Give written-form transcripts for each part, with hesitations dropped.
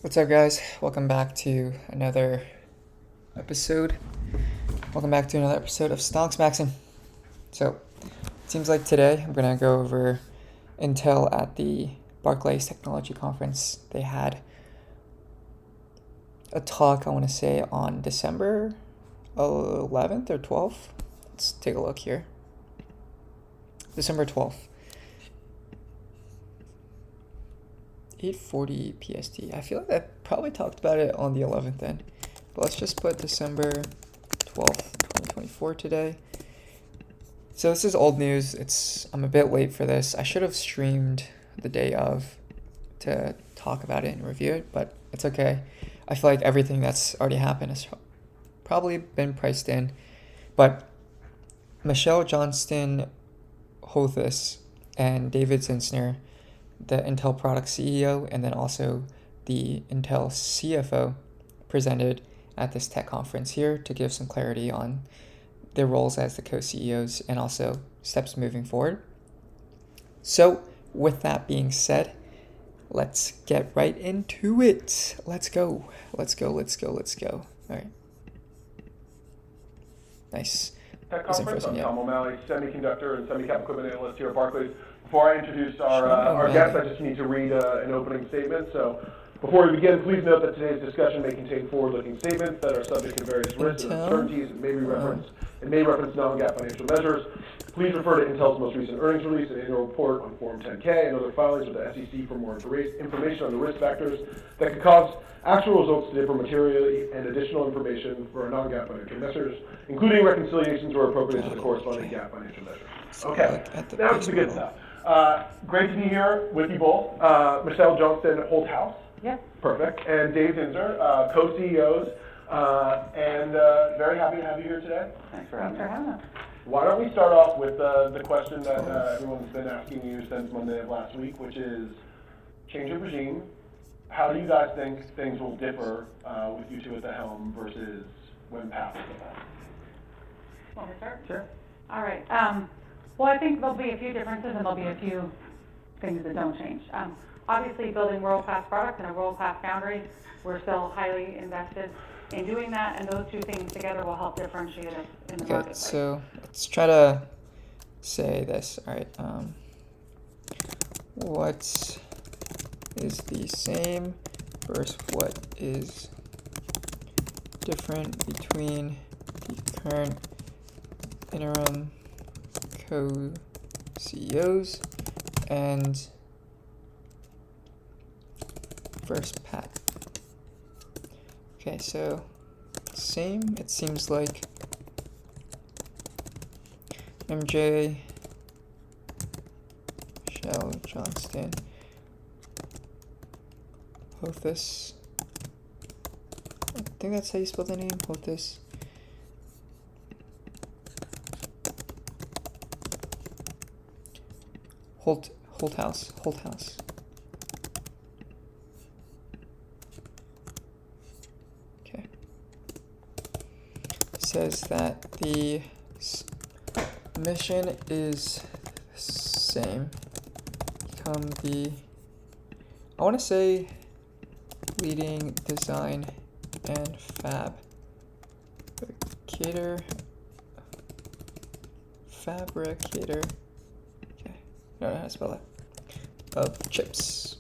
What's up, guys? Welcome back to another episode. Welcome back to another episode of Stonks Maxing. So, it seems like today I'm going to go over Intel at the Barclays Technology Conference. They had a talk, I want to say, on December 11th or 12th. Let's take a look here. December 12th. 8:40 PST. I feel like I probably talked about it on the 11th then. But let's just put December 12th, 2024 today. So this is old news. I'm a bit late for this. I should have streamed the day of to talk about it and review it, but it's okay. I feel like everything that's already happened has probably been priced in. But Michelle Johnston Hothus and David Zinsner, the Intel product CEO, and then also the Intel CFO, presented at this tech conference here to give some clarity on their roles as the co-CEOs and also steps moving forward. So with that being said, let's get right into it. Let's go. All right. Nice. Tech conference. I'm Tom O'Malley, semiconductor and semicap equipment analyst here at Barclays. Before I introduce our guests, I just need to read an opening statement. So, before we begin, please note that today's discussion may contain forward-looking statements that are subject to various risks and uncertainties and may reference non-GAAP financial measures. Please refer to Intel's most recent earnings release and annual report on Form 10-K and other filings with the SEC for more information on the risk factors that could cause actual results to differ materially and additional information for our non-GAAP financial measures, including reconciliations where appropriate to the corresponding GAAP financial measures. Okay, now to the good stuff. Great to be here with you both. Michelle Johnston Holthouse. Yes. Perfect. And Dave Zinsner, co-CEOs. And very happy to have you here today. Thanks for having us. Why don't we start off with the question that everyone's been asking you since Monday of last week, which is change of regime. How do you guys think things will differ with you two at the helm versus when Pat was at the helm? Want me to start? Sure. All right. Well, I think there'll be a few differences and there'll be a few things that don't change. Obviously, building world-class products and a world-class foundry, we're still highly invested in doing that, and those two things together will help differentiate us in the marketplace. So let's try to say this. All right. What is the same versus what is different between the current interim co-CEOs and first Pat? Okay, so same. It seems like MJ, Michelle Johnston Hothus. I think that's how you spell the name, Hothus. Holthouse. Okay. It says that the mission is the same. Become the, I want to say, leading design and fabricator. Okay, I don't know how to spell that. Of chips.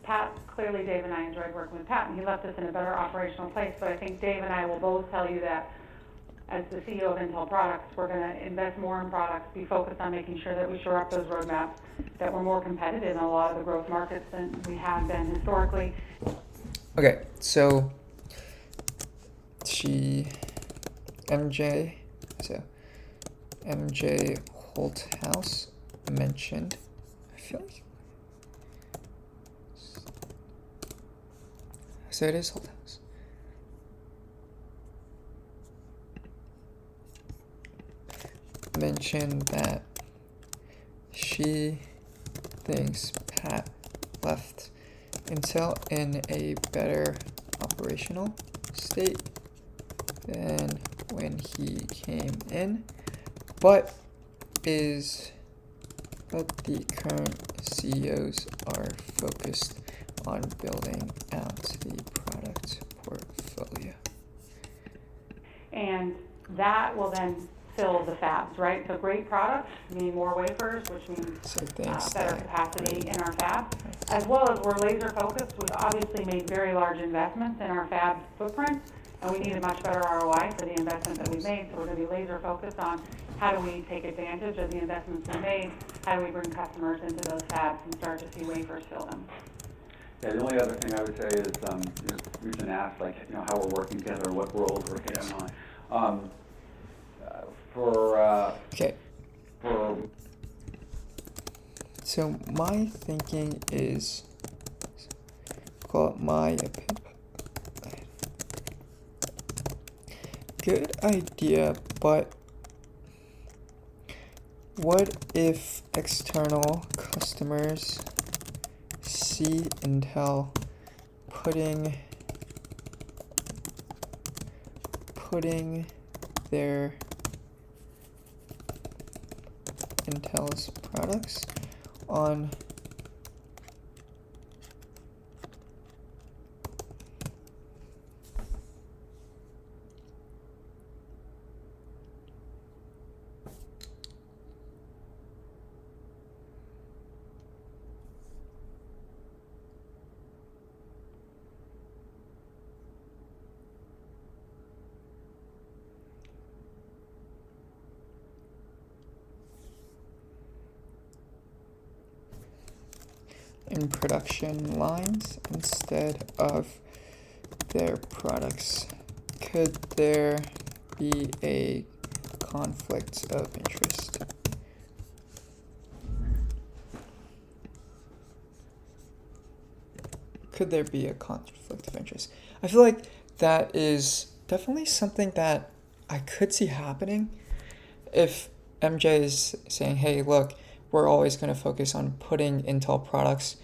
Pat, clearly Dave and I enjoyed working with Pat, and he left us in a better operational place, but I think Dave and I will both tell you that as the CEO of Intel Products, we're going to invest more in products, be focused on making sure that we shore up those roadmaps, that we're more competitive in a lot of the growth markets than we have been historically. Okay, so MJ Holthouse mentioned, I feel like, so it is Holthouse. Mentioned that she thinks Pat left Intel in a better operational state than when he came in, but is But the current CEOs are focused on building out the product portfolio. And that will then fill the fabs, right? So great products mean more wafers, which means So thanks better that capacity in our fab. As well as we're laser focused, we've obviously made very large investments in our fab footprint, and we need a much better ROI for the investment that we've made. So we're going to be laser focused on how do we take advantage of the investments we made, how do we bring customers into those fabs and start to see wafers fill them. Yeah, the only other thing I would say is, we've been asked, like, how we're working together, what roles we're taking on. Okay. For So my thinking is, call it my opinion. Good idea, but what if external customers see Intel putting their Intel's products on in production lines instead of their products. Could there be a conflict of interest? Could there be a conflict of interest? I feel like that is definitely something that I could see happening if MJ is saying, hey, look, we're always going to focus on putting Intel products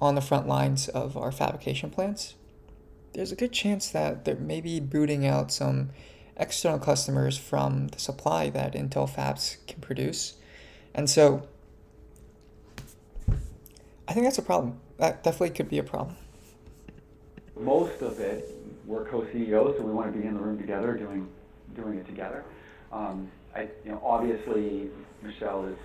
on the front lines of our fabrication plants. There's a good chance that they're maybe booting out some external customers from the supply that Intel fabs can produce. And so I think that's a problem. That definitely could be a problem. most of it, we're co-CEOs, so we want to be in the room together, doing it together. Obviously, Michelle is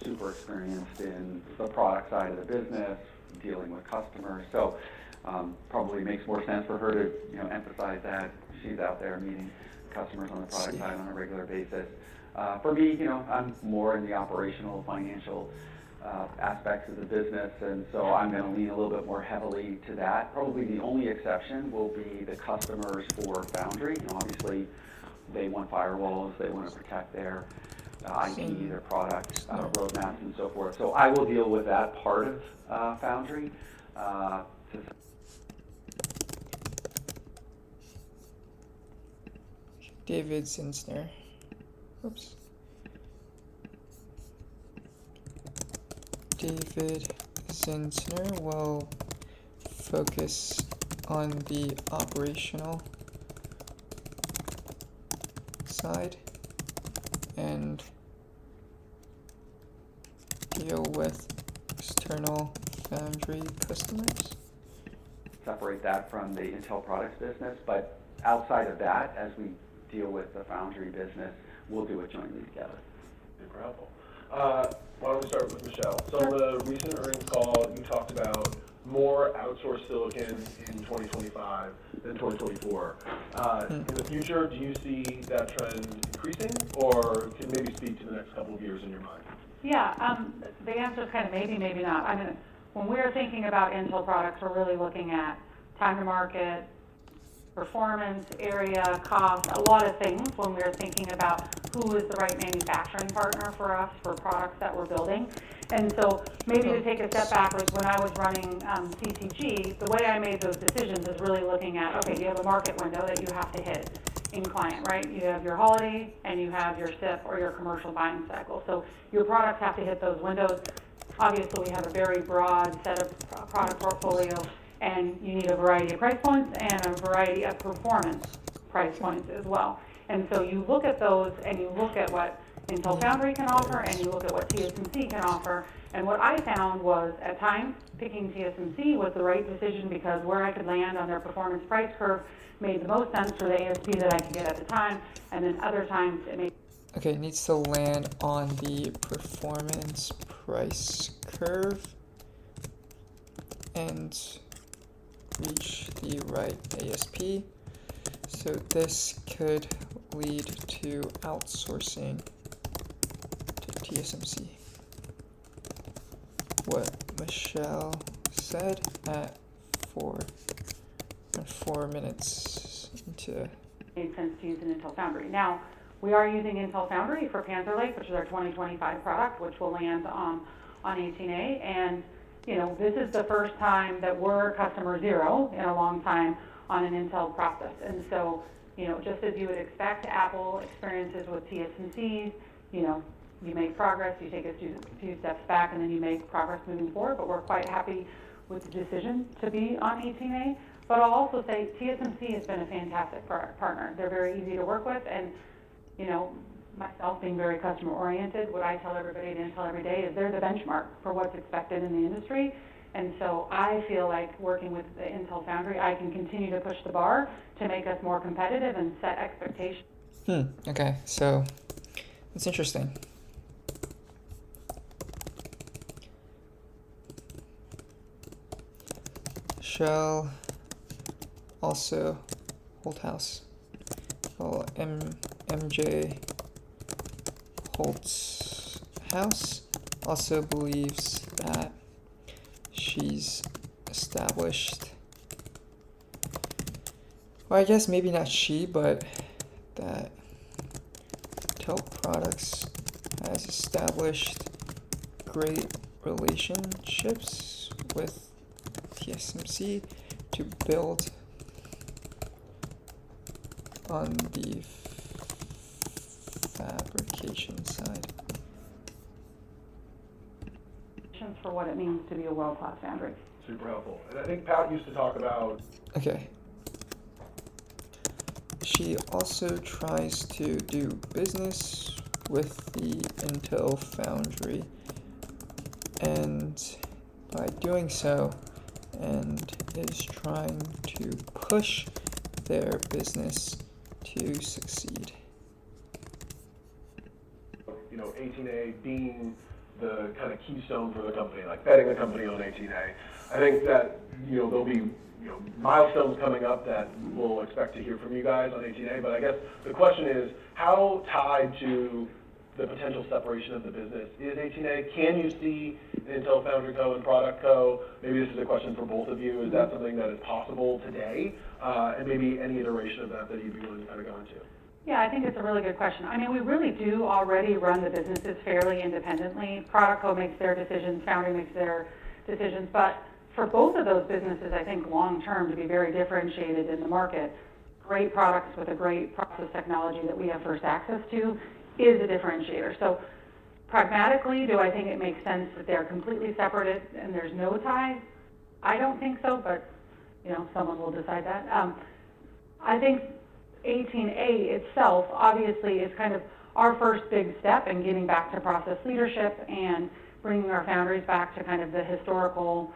super experienced in the product side of the business, dealing with customers. So probably makes more sense for her to emphasize that. She's out there meeting customers on the product side on a regular basis. For me, I'm more in the operational, financial aspects of the business, and so I'm going to lean a little bit more heavily to that. Probably the only exception will be the customers for Foundry. Obviously, they want firewalls, they want to protect their IP, their product roadmaps, and so forth. So I will deal with that part of Foundry. David Zinsner. Oops. David Zinsner will focus on the operational side and deal with external Foundry customers. Separate that from the Intel products business, but outside of that, as we deal with the Foundry business, we'll do it jointly together. Super helpful. Why don't we start with Michelle? So on the recent earnings call, you talked about more outsourced silicon in 2025 than 2024. In the future, do you see that trend increasing, or can maybe speak to the next couple of years in your mind? Yeah, the answer is kind of maybe, maybe not. I mean, when we're thinking about Intel products, we're really looking at time to market, performance, area, cost, a lot of things when we're thinking about who is the right manufacturing partner for us for products that we're building. And so maybe to take a step back, like when I was running CCG, the way I made those decisions is really looking at, okay, you have a market window that you have to hit in client, right? You have your holiday and you have your SIP or your commercial buying cycle. So your products have to hit those windows. Obviously, we have a very broad set of product portfolio, and you need a variety of price points and a variety of performance price points as well. And so you look at those and you look at what Intel Foundry can offer, and you look at what TSMC can offer. And what I found was, at times, picking TSMC was the right decision because where I could land on their performance price curve made the most sense for the ASP that I could get at the time, and then other times it made... Okay, it needs to land on the performance price curve and reach the right ASP. So this could lead to outsourcing to TSMC. What Michelle said at 4 minutes into... made sense to use an Intel Foundry. Now, we are using Intel Foundry for Panther Lake, which is our 2025 product, which will land on 18A. And, you know, this is the first time that we're customer zero in a long time on an Intel process. And so, you know, just as you would expect, Apple experiences with TSMCs, you know, you make progress, you take a few steps back, and then you make progress moving forward. But we're quite happy with the decision to be on 18A. But I'll also say TSMC has been a fantastic partner. They're very easy to work with, and, you know, myself being very customer oriented, what I tell everybody at Intel every day is they're the benchmark for what's expected in the industry. And so I feel like working with the Intel Foundry, I can continue to push the bar to make us more competitive and set expectations. Okay, so that's interesting. Shall also Holthouse. Well, MJ Holt's house also believes that she's established, well, I guess maybe not she, but that Intel Products has established great relationships with TSMC to build on the fabrication side. For what it means to be a world-class foundry. Super helpful. And I think Pat used to talk about... Okay. She also tries to do business with the Intel Foundry, and by doing so, and is trying to push their business to succeed. You know, 18A being the kind of keystone for the company, like betting the company on 18A. I think that, you know, there'll be, you know, milestones coming up that we'll expect to hear from you guys on 18A, but I guess the question is, how tied to the potential separation of the business is 18A? Can you see an Intel Foundry Co. and Product Co.? Maybe this is a question for both of you. Is that something that is possible today? And maybe any iteration of that you'd be willing to kind of go into? Yeah, I think it's a really good question. I mean, we really do already run the businesses fairly independently. Product Co. makes their decisions, Foundry makes their decisions, but for both of those businesses, I think long-term to be very differentiated in the market, great products with a great process technology that we have first access to is a differentiator. So pragmatically, do I think it makes sense that they're completely separated and there's no ties? I don't think so, but, you know, someone will decide that. I think 18A itself obviously is kind of our first big step in getting back to process leadership and bringing our foundries back to kind of the historical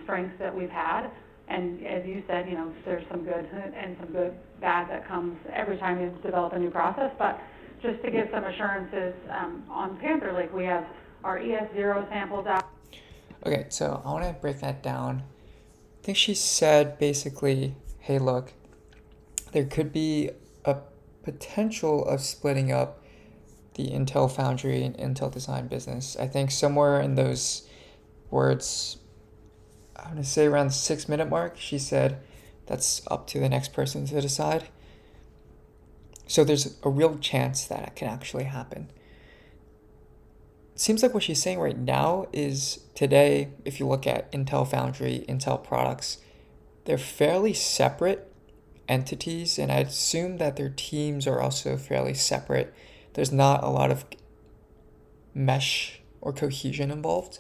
strengths that we've had. And as you said, you know, there's some good and some bad that comes every time you develop a new process. But just to give some assurances, on Panther Lake, we have our ES0 samples out. Okay, so I want to break that down. I think she said basically, hey, look, there could be a potential of splitting up the Intel Foundry and Intel Design business. I think somewhere in those words, I'm going to say around the 6-minute mark, she said that's up to the next person to decide. So there's a real chance that it can actually happen. It seems like what she's saying right now is today, if you look at Intel Foundry, Intel Products, they're fairly separate entities, and I'd assume that their teams are also fairly separate. There's not a lot of mesh or cohesion involved.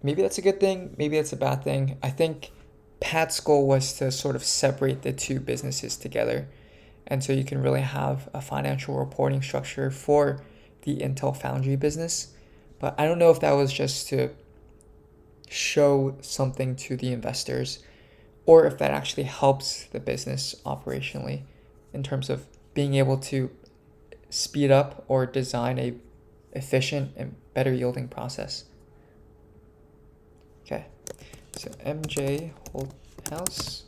Maybe that's a good thing, maybe that's a bad thing. I think Pat's goal was to sort of separate the two businesses together And so you can really have a financial reporting structure for the Intel Foundry business. But I don't know if that was just to show something to the investors or if that actually helps the business operationally in terms of being able to speed up or design a efficient and better yielding process. Okay, so MJ Holdhouse.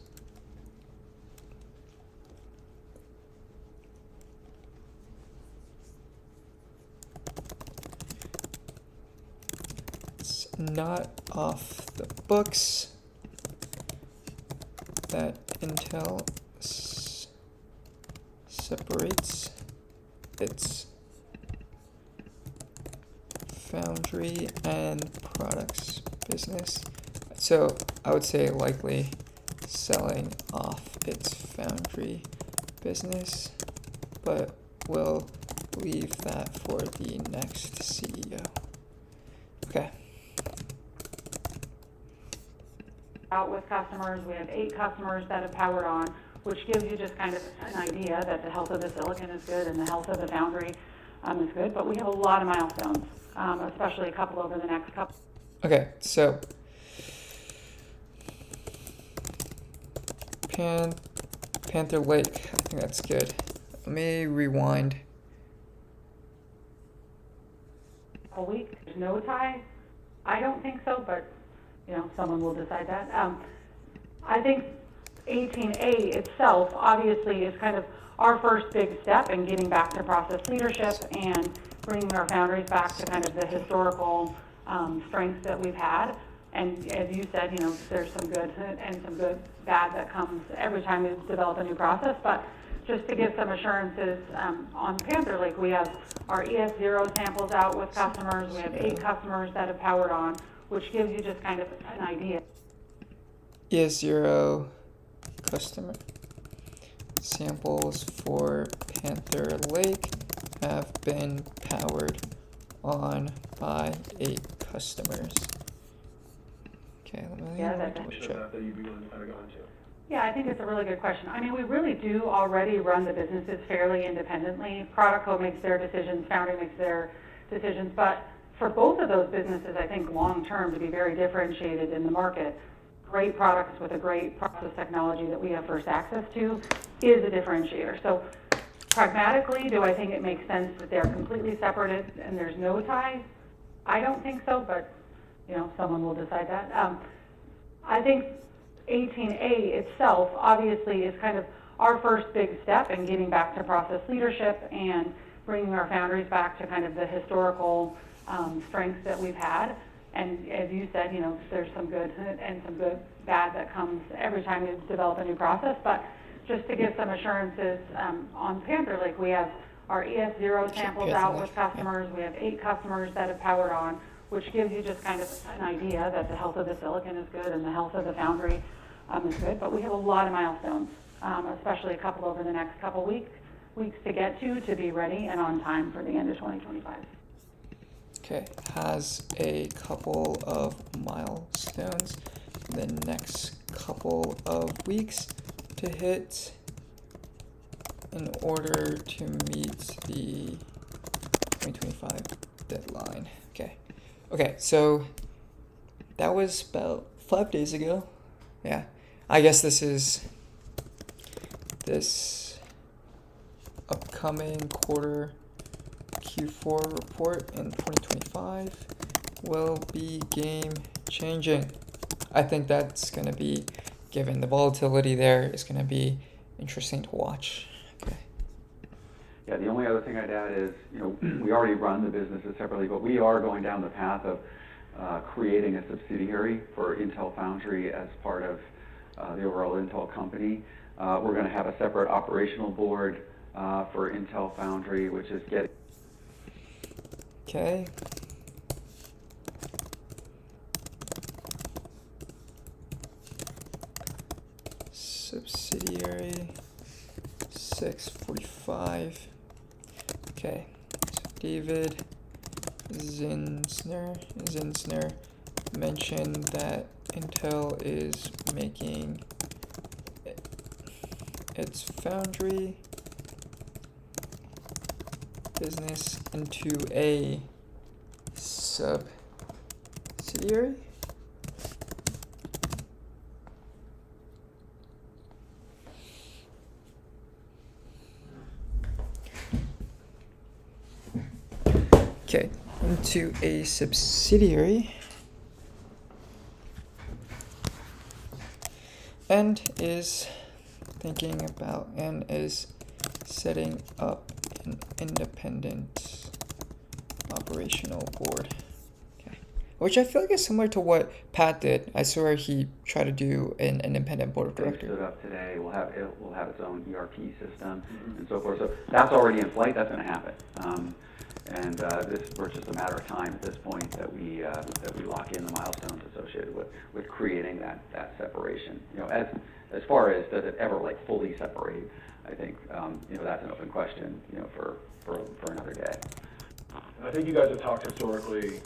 It's not off the books that Intel separates its foundry and products business. So I would say likely selling off its foundry business, but we'll leave that for the next CEO. Okay. Out with customers, we have 8 customers that have powered on, which gives you just kind of an idea that the health of the silicon is good and the health of the foundry is good, but we have a lot of milestones, especially a couple over the next couple. Okay, so Panther Lake, I think that's good. Let me rewind. A week, there's no tie? I don't think so, but someone will decide that. I think 18A itself obviously is kind of our first big step in getting back to process leadership and bringing our foundries back to kind of the historical strengths that we've had. And as you said, there's some good and some bad that comes every time we develop a new process. But just to give some assurances, on Panther Lake, we have our ES0 samples out with customers. We have 8 customers that have powered on, which gives you just kind of an idea. ES0 customer samples for Panther Lake have been powered on by 8 customers. Okay, let me check. That you'd be willing to kind of go into. Yeah, I think it's a really good question. I mean, we really do already run the businesses fairly independently. Product Co makes their decisions, Foundry makes their decisions, but for both of those businesses, I think long-term to be very differentiated in the market, great products with a great process technology that we have first access to is a differentiator. So pragmatically, do I think it makes sense that they're completely separated and there's no tie? I don't think so, but someone will decide that. I think 18A itself obviously is kind of our first big step in getting back to process leadership and bringing our foundries back to kind of the historical strengths that we've had. And as you said, there's some good and some bad that comes every time we develop a new process. But just to give some assurances, on Panther Lake, we have our ES0 samples out with customers. We have 8 customers that have powered on, which gives you just kind of an idea that the health of the silicon is good and the health of the foundry is good. But we have a lot of milestones, especially a couple over the next couple weeks to get to be ready and on time for the end of 2025. Okay, has a couple of milestones the next couple of weeks to hit in order to meet the 2025 deadline. Okay, so that was about 5 days ago. Yeah, I guess this upcoming quarter Q4 report in 2025 will be game changing. I think that's going to be, given the volatility there, is going to be interesting to watch. Okay. Yeah, the only other thing I'd add is, we already run the businesses separately, but we are going down the path of creating a subsidiary for Intel Foundry as part of the overall Intel company. We're going to have a separate operational board for Intel Foundry, which is getting... Okay. Subsidiary 645. Okay. So David Zinsner mentioned that Intel is making its foundry business into a subsidiary. Okay, into a subsidiary. And is setting up an independent operational board. Okay. Which I feel like is similar to what Pat did. I saw he tried to do an independent board of They directors. stood up today. It will have its own ERP system and so forth. So that's already in flight. That's going to happen. We're just a matter of time at this point that we lock in the milestones associated with creating that separation. As far as does it ever like fully separate, I think that's an open question for another day. I think you guys have talked historically,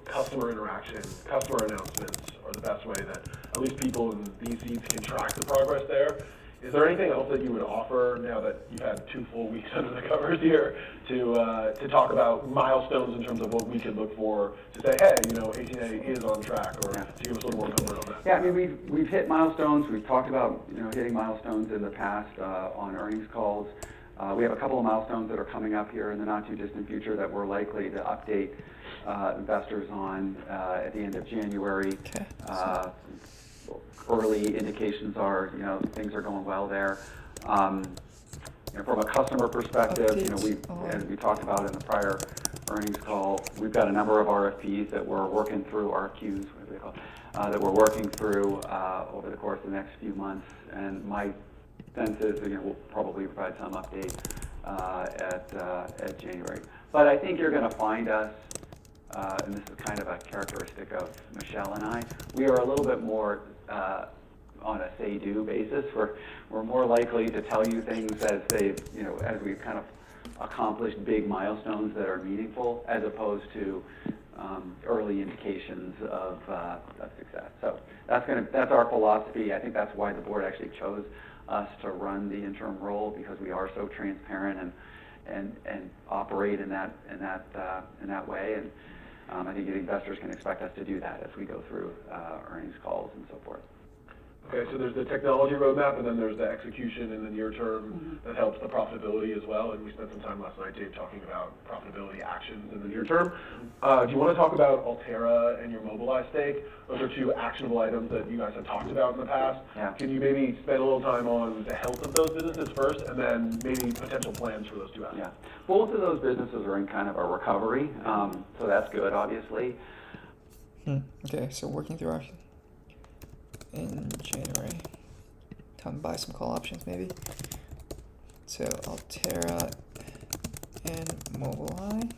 customer interaction, customer announcements are the best way that at least people in these seats can track the progress there. Is there anything else that you would offer now that you've had 2 full weeks under the covers here to talk about milestones in terms of what we could look for to say, hey, 18A is on track, or to give us a little more comfort on that? Yeah, I mean we've hit milestones. We've talked about hitting milestones in the past on earnings calls. We have a couple of milestones that are coming up here in the not too distant future that we're likely to update investors on at the end of January. Okay. Early indications are, things are going well there. From a customer perspective, as we talked about in the prior earnings call, we've got a number of RFPs that we're working through, RFQs, what do they call, that we're working through over the course of the next few months. And my sense is, we'll probably provide some update at January. But I think you're going to find us, and this is kind of a characteristic of Michelle and I, we are a little bit more on a say-do basis. We're more likely to tell you things as as we've kind of accomplished big milestones that are meaningful, as opposed to early indications of success. So that's our philosophy. I think that's why the board actually chose us to run the interim role, because we are so transparent and operate in that way. And I think investors can expect us to do that as we go through earnings calls and so forth. Okay, so there's the technology roadmap, and then there's the execution in the near term that helps the profitability as well. And we spent some time last night, Dave, talking about profitability actions in the near term. Do you want to talk about Altera and your Mobileye stake? Those are 2 actionable items that you guys have talked about in the past. Yeah. Can you maybe spend a little time on the health of those businesses first, and then maybe potential plans for those 2 assets? Yeah, both of those businesses are in kind of a recovery, so that's good, obviously. Okay, so working through our in January. Time to buy some call options, maybe. So Altera and Mobileye.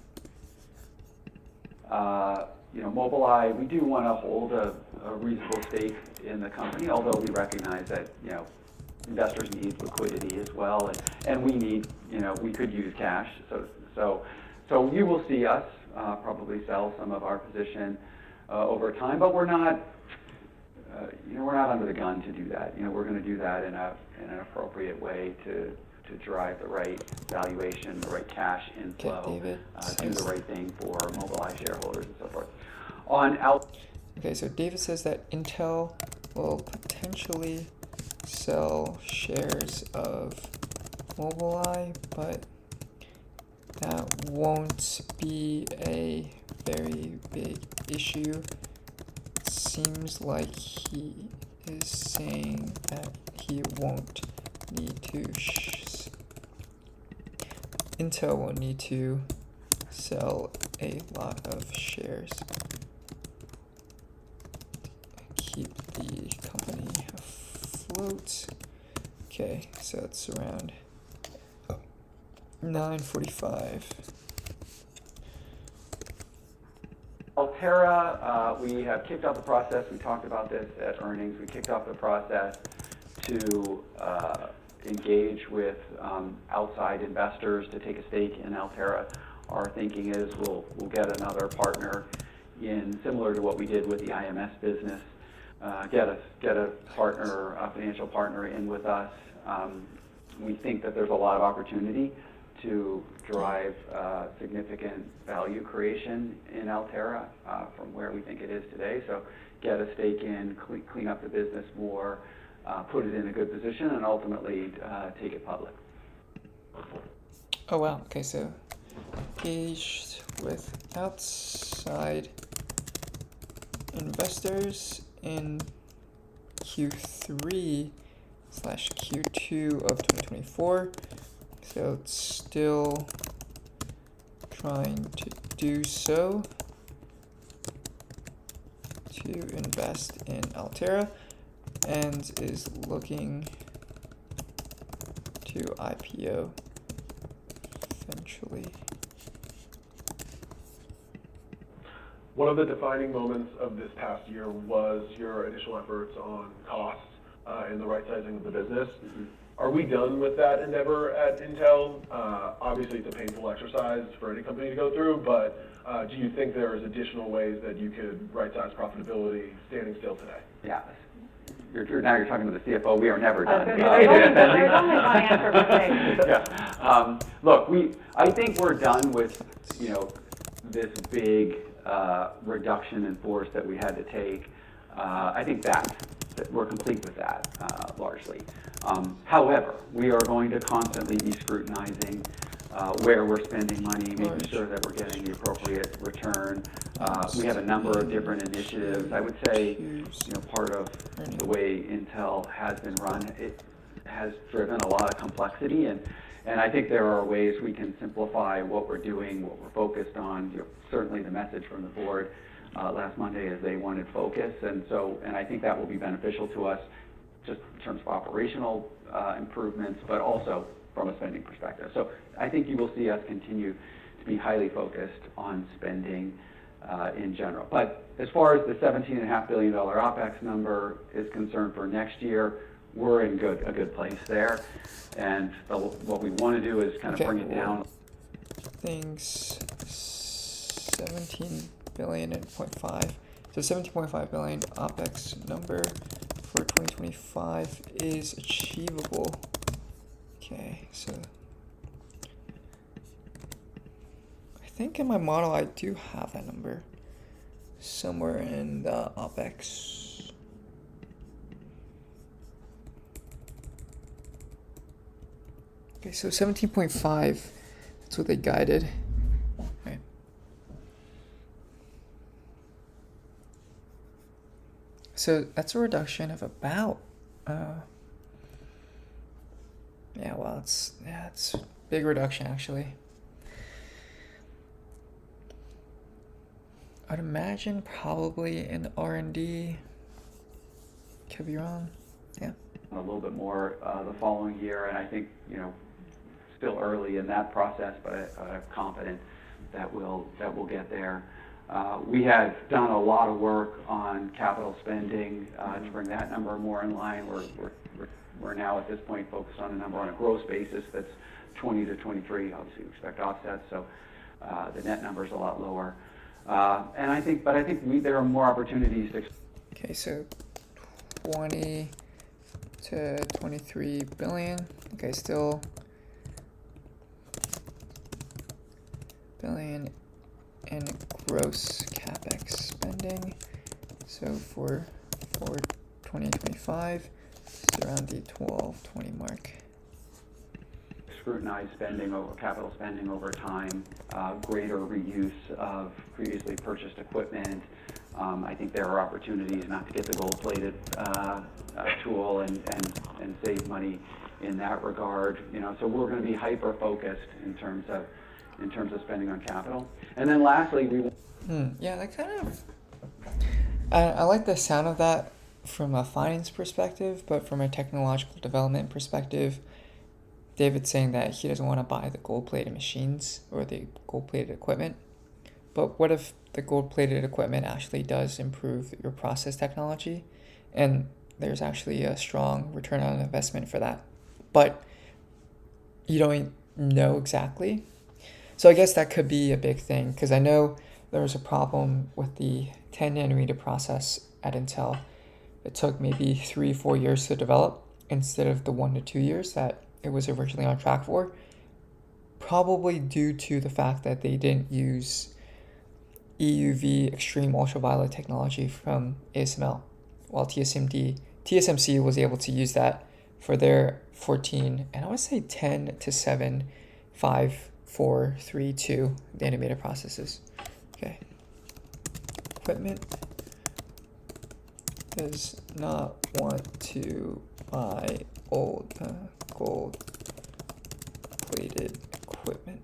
Mobileye, we do want to hold a reasonable stake in the company, although we recognize that investors need liquidity as well, and we need we could use cash. So you will see us probably sell some of our position over time, but we're not. We're not under the gun to do that. We're going to do that in an appropriate way to drive the right valuation, the right cash inflow, do the right thing for Mobileye shareholders and so forth. Okay, so David says that Intel will potentially sell shares of Mobileye, but that won't be a very big issue. Seems like he is saying that he won't need to Intel won't need to sell a lot of shares to keep the company afloat. Okay, so it's around 9:45. Altera, we have kicked off the process. We talked about this at earnings. We kicked off the process to engage with outside investors to take a stake in Altera. Our thinking is we'll get another partner in, similar to what we did with the IMS business, get a partner, a financial partner in with us. We think that there's a lot of opportunity to drive significant value creation in Altera from where we think it is today. So get a stake in, clean up the business more, put it in a good position, and ultimately take it public. Oh wow, okay, so engaged with outside investors in Q3/Q2 of 2024. So it's still trying to do so to invest in Altera and is looking to IPO eventually. One of the defining moments of this past year was your additional efforts on costs and the right sizing of the business. Mm-hmm. Are we done with that endeavor at Intel? Obviously, it's a painful exercise for any company to go through, but do you think there's additional ways that you could right-size profitability standing still today? Yeah. Now you're talking to the CFO. We are never done. There's only one answer for today. Yeah. Look, I think we're done with, this big reduction in force that we had to take. I think that we're complete with that, largely. However, we are going to constantly be scrutinizing where we're spending money, making sure that we're getting the appropriate return. We have a number of different initiatives. I would say, part of the way Intel has been run, it has driven a lot of complexity, and I think there are ways we can simplify what we're doing, what we're focused on. Certainly the message from the board last Monday is they wanted focus, and I think that will be beneficial to us just in terms of operational improvements, but also from a spending perspective. So I think you will see us continue to be highly focused on spending in general. But as far as the $17.5 billion OPEX number is concerned for next year, we're in a good place there. And what we want to do is kind of bring it down. Things 17 billion and 0.5. So 17.5 billion OPEX number for 2025 is achievable. Okay, so I think in my model I do have that number somewhere in the OPEX. Okay, so 17.5, that's what they guided. Okay. So that's a reduction of about, it's a big reduction actually. I'd imagine probably in R&D, could be wrong, yeah. A little bit more the following year, and I think, still early in that process, but I'm confident that we'll get there. We have done a lot of work on capital spending to bring that number more in line. We're now at this point focused on a number on a gross basis that's 20 to 23. Obviously, we expect offsets, so the net number is a lot lower. And I think there are more opportunities to. Okay, so 20 to 23 billion. Okay, still billion in gross capex spending. So for 2025, it's around the 12-20 mark. Scrutinize spending over capital spending over time, greater reuse of previously purchased equipment. I think there are opportunities not to get the gold-plated tool and save money in that regard. So we're going to be hyper-focused in terms of spending on capital. And then lastly, yeah, that kind of. I like the sound of that from a finance perspective, but from a technological development perspective, David's saying that he doesn't want to buy the gold-plated machines or the gold-plated equipment. But what if the gold-plated equipment actually does improve your process technology, and there's actually a strong return on investment for that, but you don't know exactly? So I guess that could be a big thing, because I know there was a problem with the 10 nanometer process at Intel. It took maybe 3-4 years to develop instead of the 1 to 2 years that it was originally on track for. probably due to the fact that they didn't use EUV extreme ultraviolet technology from ASML, while TSMC was able to use that for their 14, and I would say 10 to 7, 5, 4, 3, 2 nanometer processes. Okay. Equipment does not want to buy old gold-plated equipment.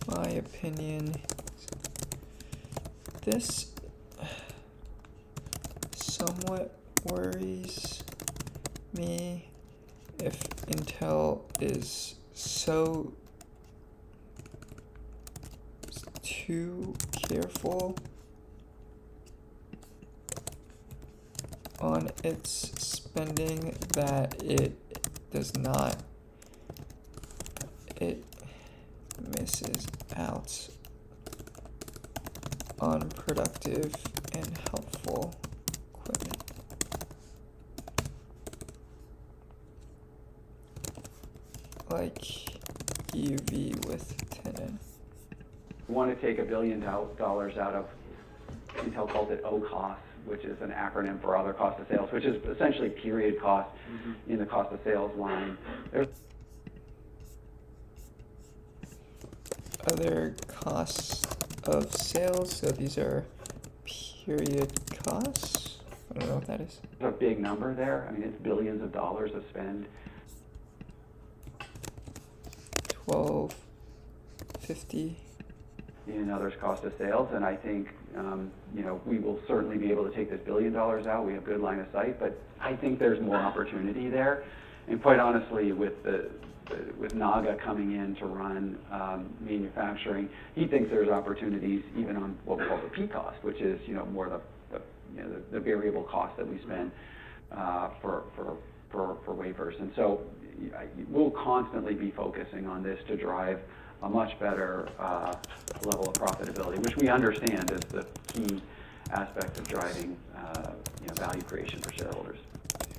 My opinion, this somewhat worries me if Intel is so too careful on its spending that it misses out on productive and helpful equipment. Like EUV with 10N. We want to take $1 billion out of, Intel calls it OCOS, which is an acronym for other cost of sales, which is essentially period cost in the cost of sales line. Other costs of sales, so these are period costs. I don't know what that is. There's a big number there. I mean, it's billions of dollars of spend. 1250 in others' cost of sales, and I think we will certainly be able to take this $1 billion out. We have good line of sight, but I think there's more opportunity there. And quite honestly, with Naga coming in to run manufacturing, he thinks there's opportunities even on what we call the P cost, which is more the variable cost that we spend for wafers. And so we'll constantly be focusing on this to drive a much better level of profitability, which we understand is the key aspect of driving value creation for shareholders.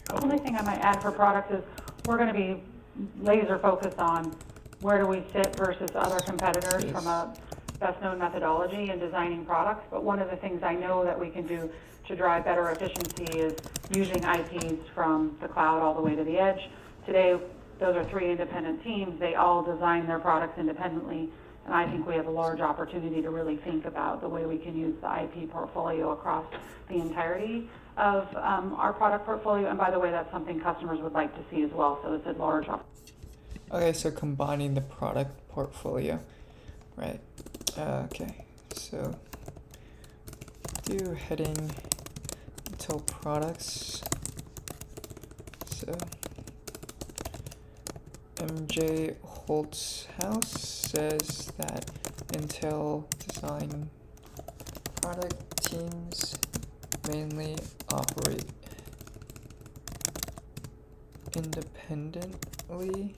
The only thing I might add for products is we're going to be laser focused on where do we sit versus other competitors from a best known methodology in designing products. But one of the things I know that we can do to drive better efficiency is using IPs from the cloud all the way to the edge. Today, those are 3 independent teams. They all design their products independently. And I think we have a large opportunity to really think about the way we can use the IP portfolio across the entirety of our product portfolio. And by the way, that's something customers would like to see as well. So it's a large opportunity. Okay, so combining the product portfolio, right? Okay, so do heading until products. So MJ Holtzhaus says that Intel design product teams mainly operate independently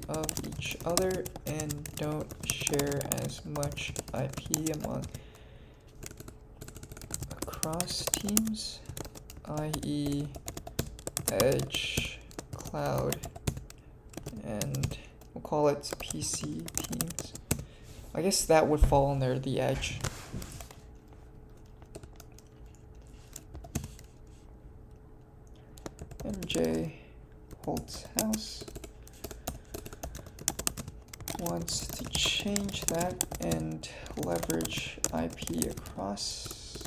of each other and don't share as much IP across teams, i.e. edge, cloud, and we'll call it PC teams. I guess that would fall under the edge. MJ Holtzhaus wants to change that and leverage IP across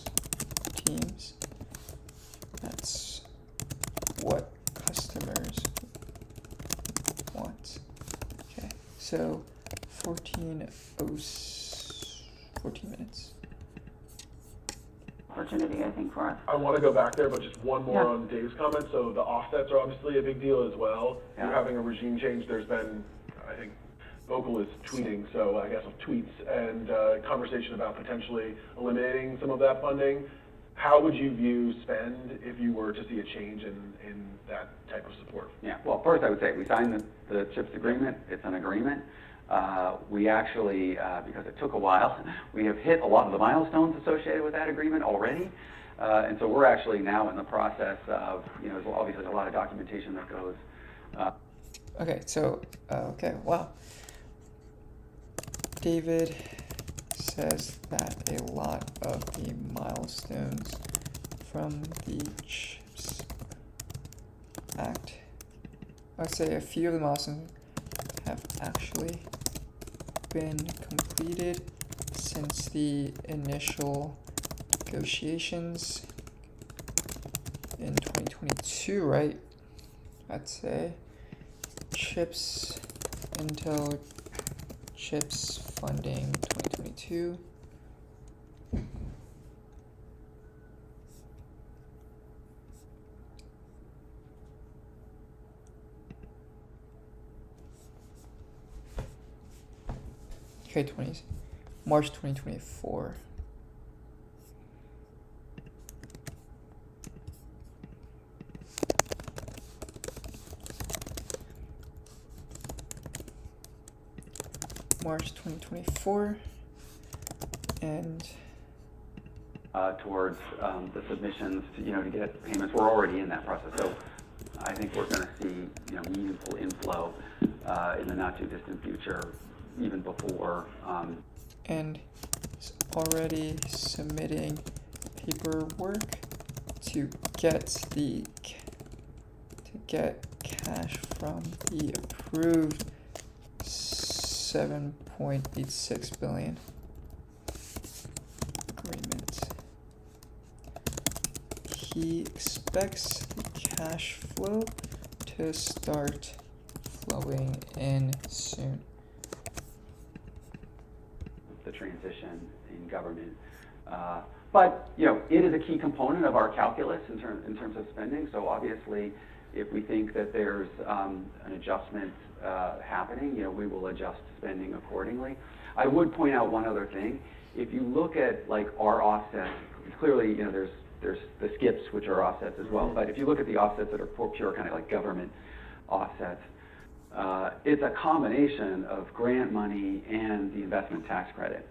teams. That's what customers want. Okay, so 14 minutes. Opportunity, I think, for us. I want to go back there, but just one more Yeah. on Dave's comment. So the offsets are obviously a big deal as well. Yeah. You're having a regime change. There's been, I think, Vocal is tweeting, so I guess of tweets, and conversation about potentially eliminating some of that funding. How would you view spend if you were to see a change in that type of support? Yeah, well, first I would say we signed the CHIPS agreement. It's an agreement. We actually, because it took a while, we have hit a lot of the milestones associated with that agreement already. And so we're actually now in the process of, there's obviously a lot of documentation that goes. Okay, so, okay, wow. David says that a lot of the milestones from the CHIPS Act, I'd say a few of the milestones have actually been completed since the initial negotiations in 2022, right? I'd say CHIPS, Intel CHIPS funding 2022. Okay, March 2024. March 2024, and towards the submissions to get payments. We're already in that process, so I think we're going to see meaningful inflow in the not too distant future, even before. And is already submitting paperwork to get cash from the approved 7.86 billion agreement. He expects the cash flow to start flowing in soon. The transition in government. But it is a key component of our calculus in terms of spending. So obviously, if we think that there's an adjustment happening, we will adjust spending accordingly. I would point out one other thing. If you look at our offsets, clearly there's the skips, which are offsets as well. But if you look at the offsets that are pure kind of like government offsets, it's a combination of grant money and the investment tax credit.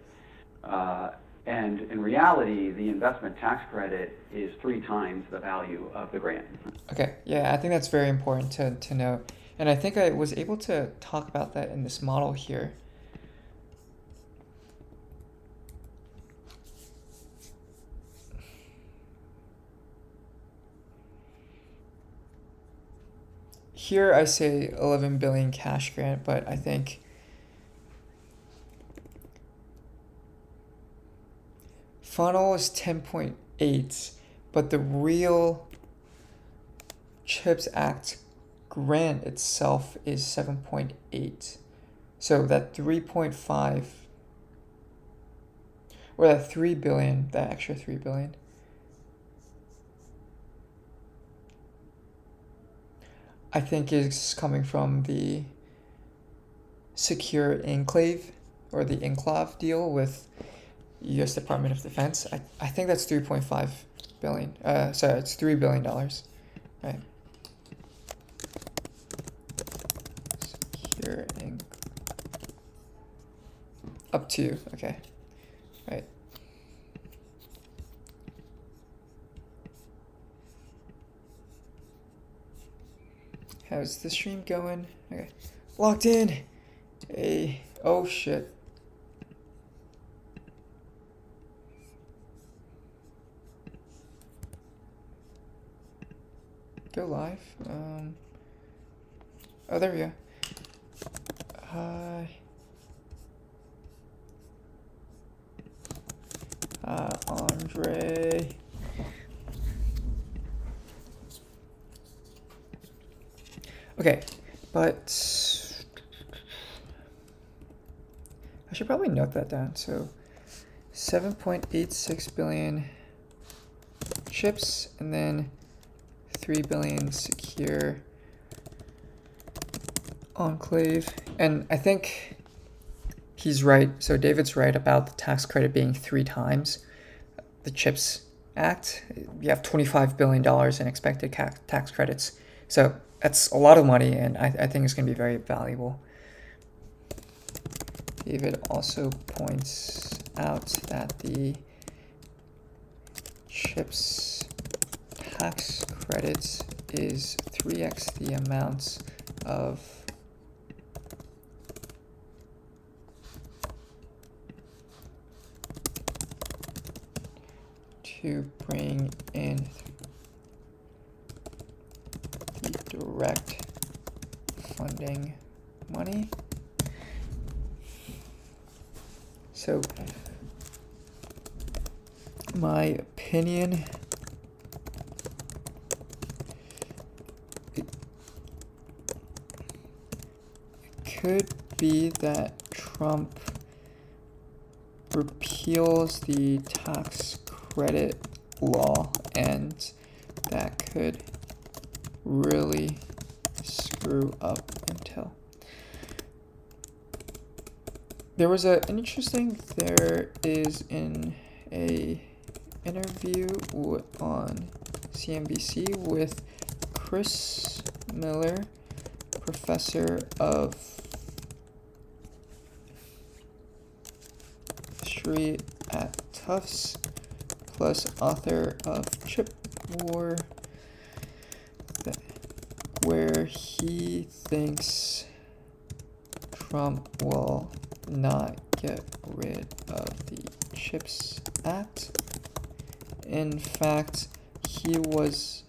And in reality, the investment tax credit is 3 times the value of the grant. Okay, yeah, I think that's very important to note. And I think I was able to talk about that in this model here. Here I say 11 billion cash grant, but I think funnel is 10.8, but the real CHIPS Act grant itself is 7.8. So that 3.5, or that 3 billion, that extra 3 billion, I think is coming from the secure enclave or the enclave deal with U.S. Department of Defense. I think that's 3.5 billion. Sorry, it's $3 billion, right? Secure up to, okay, right. How's the stream going? Okay, locked in. Hey, oh shit. Go live. Oh, there we go. Hi. Andre. Okay, but I should probably note that down. So 7.86 billion chips, and then 3 billion secure enclave. And I think he's right. So David's right about the tax credit being 3 times the CHIPS Act. You have $25 billion in expected tax credits. So that's a lot of money, and I think it's going to be very valuable. David also points out that the CHIPS tax credits is 3x the amount of to bring in the direct funding money. So my opinion, it could be that Trump repeals the tax credit law, and that could really screw up Intel. There is an interview on CNBC with Chris Miller, professor of history at Tufts, plus author of Chip War, where he thinks Trump will not get rid of the CHIPS Act. In fact, it was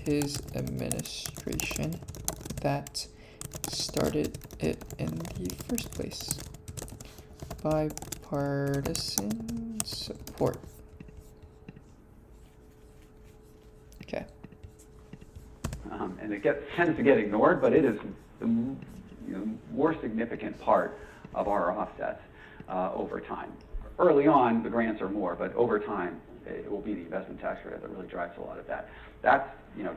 his administration that started it in the first place. Bipartisan support. Okay. And it tends to get ignored, but it is the more significant part of our offsets over time. Early on, the grants are more, but over time, it will be the investment tax credit that really drives a lot of that. That's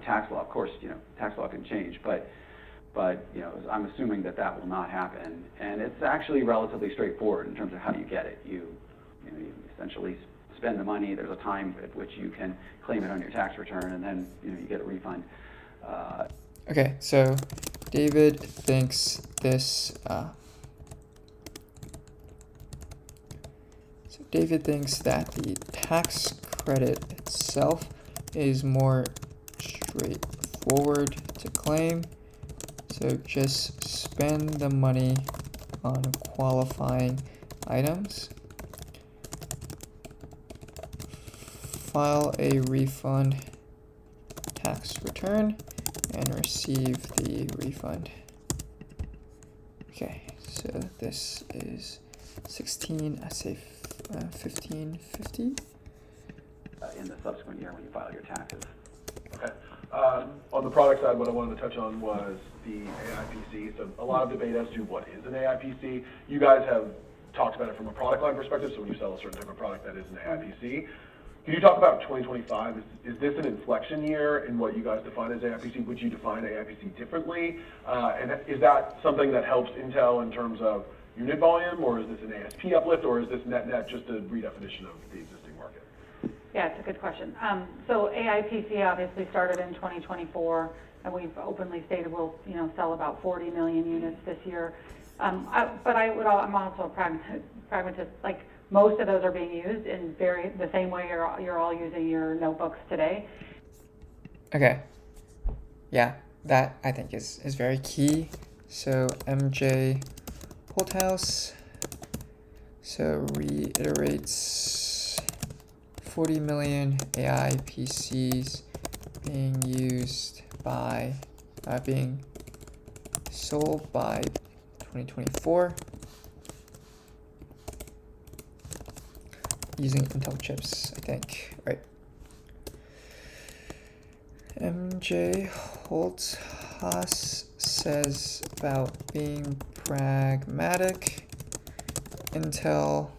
tax law. Of course, tax law can change, but I'm assuming that will not happen. And it's actually relatively straightforward in terms of how you get it. You essentially spend the money. There's a time at which you can claim it on your tax return, and then you get a refund. Okay, so David thinks this. David thinks that the tax credit itself is more straightforward to claim. So just spend the money on qualifying items. File a refund tax return and receive the refund. Okay, so this is 1550. In the subsequent year when you file your taxes. Okay. On the product side, what I wanted to touch on was the AIPC. So a lot of debate as to what is an AIPC. You guys have talked about it from a product line perspective, so when you sell a certain type of product, that is an AIPC. Can you talk about 2025? Is this an inflection year in what you guys define as AIPC? Would you define AIPC differently? And is that something that helps Intel in terms of unit volume, or is this an ASP uplift, or is this net just a redefinition of the existing market? Yeah, it's a good question. So AIPC obviously started in 2024, and we've openly stated we'll sell about 40 million units this year. I'm also a pragmatist. Like, most of those are being used in the same way you're all using your notebooks today. Okay. Yeah, that I think is very key. So MJ Holthouse reiterates 40 million AI PCs being sold by 2024 using Intel chips, I think, right? MJ Holthouse says about being pragmatic. Intel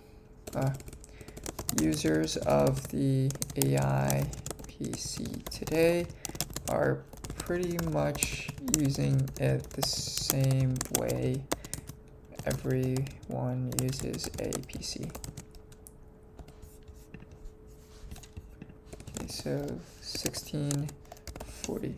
users of the AI PC today are pretty much using it the same way everyone uses a PC. Okay, so 1640.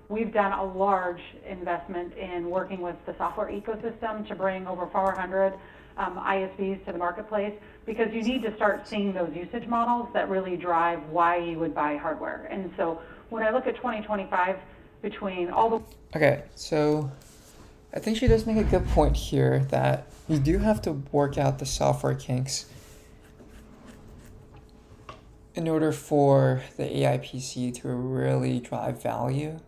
we've done a large investment in working with the software ecosystem to bring over 400 ISVs to the marketplace, because you need to start seeing those usage models that really drive why you would buy hardware. And so when I look at 2025, between all the Okay, so I think she does make a good point here that you do have to work out the software kinks in order for the AI PC to really drive value.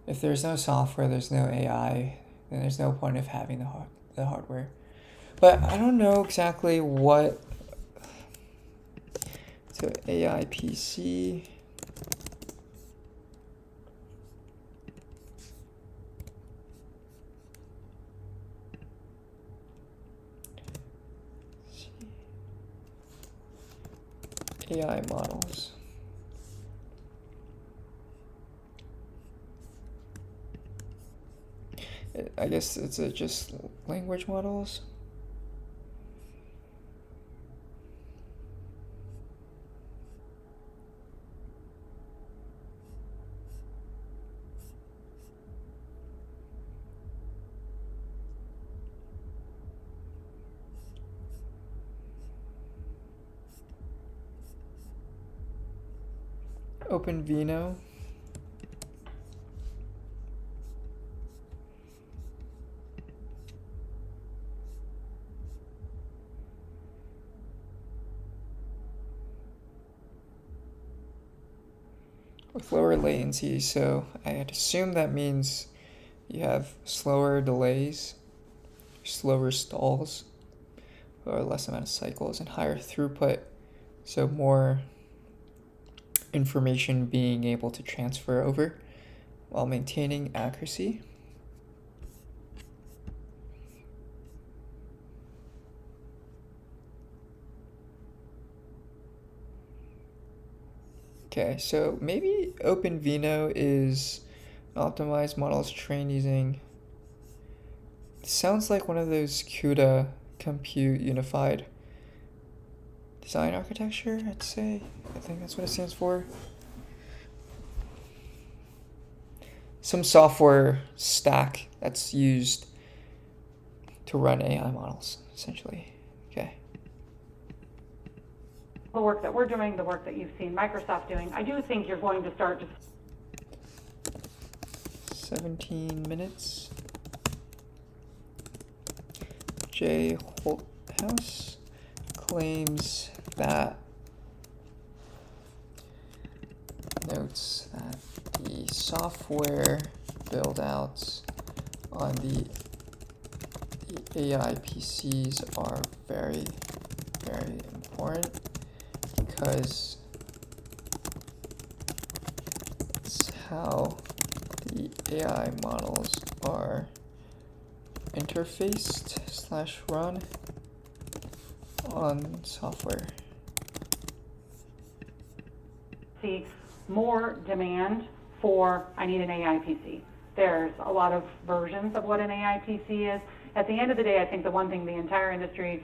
If there's no software, there's no AI, then there's no point of having the hardware. But I don't know exactly what. So AI PC. AI models. I guess it's just language models. OpenVINO. With lower latency, so I'd assume that means you have slower delays, slower stalls, or less amount of cycles, and higher throughput, so more information being able to transfer over while maintaining accuracy. Okay, so maybe OpenVINO is optimized models trained using, sounds like one of those CUDA compute unified design architecture, I'd say. I think that's what it stands for. Some software stack that's used to run AI models, essentially. Okay. the work that we're doing, the work that you've seen Microsoft doing, I do think you're going to start to 17 minutes. Jay Holthouse claims that notes that the software build-outs on the AI PCs are very, very important because it's how the AI models are interfaced / run on software. see more demand for, I need an AI PC. There's a lot of versions of what an AI PC is. At the end of the day, I think the one thing the entire industry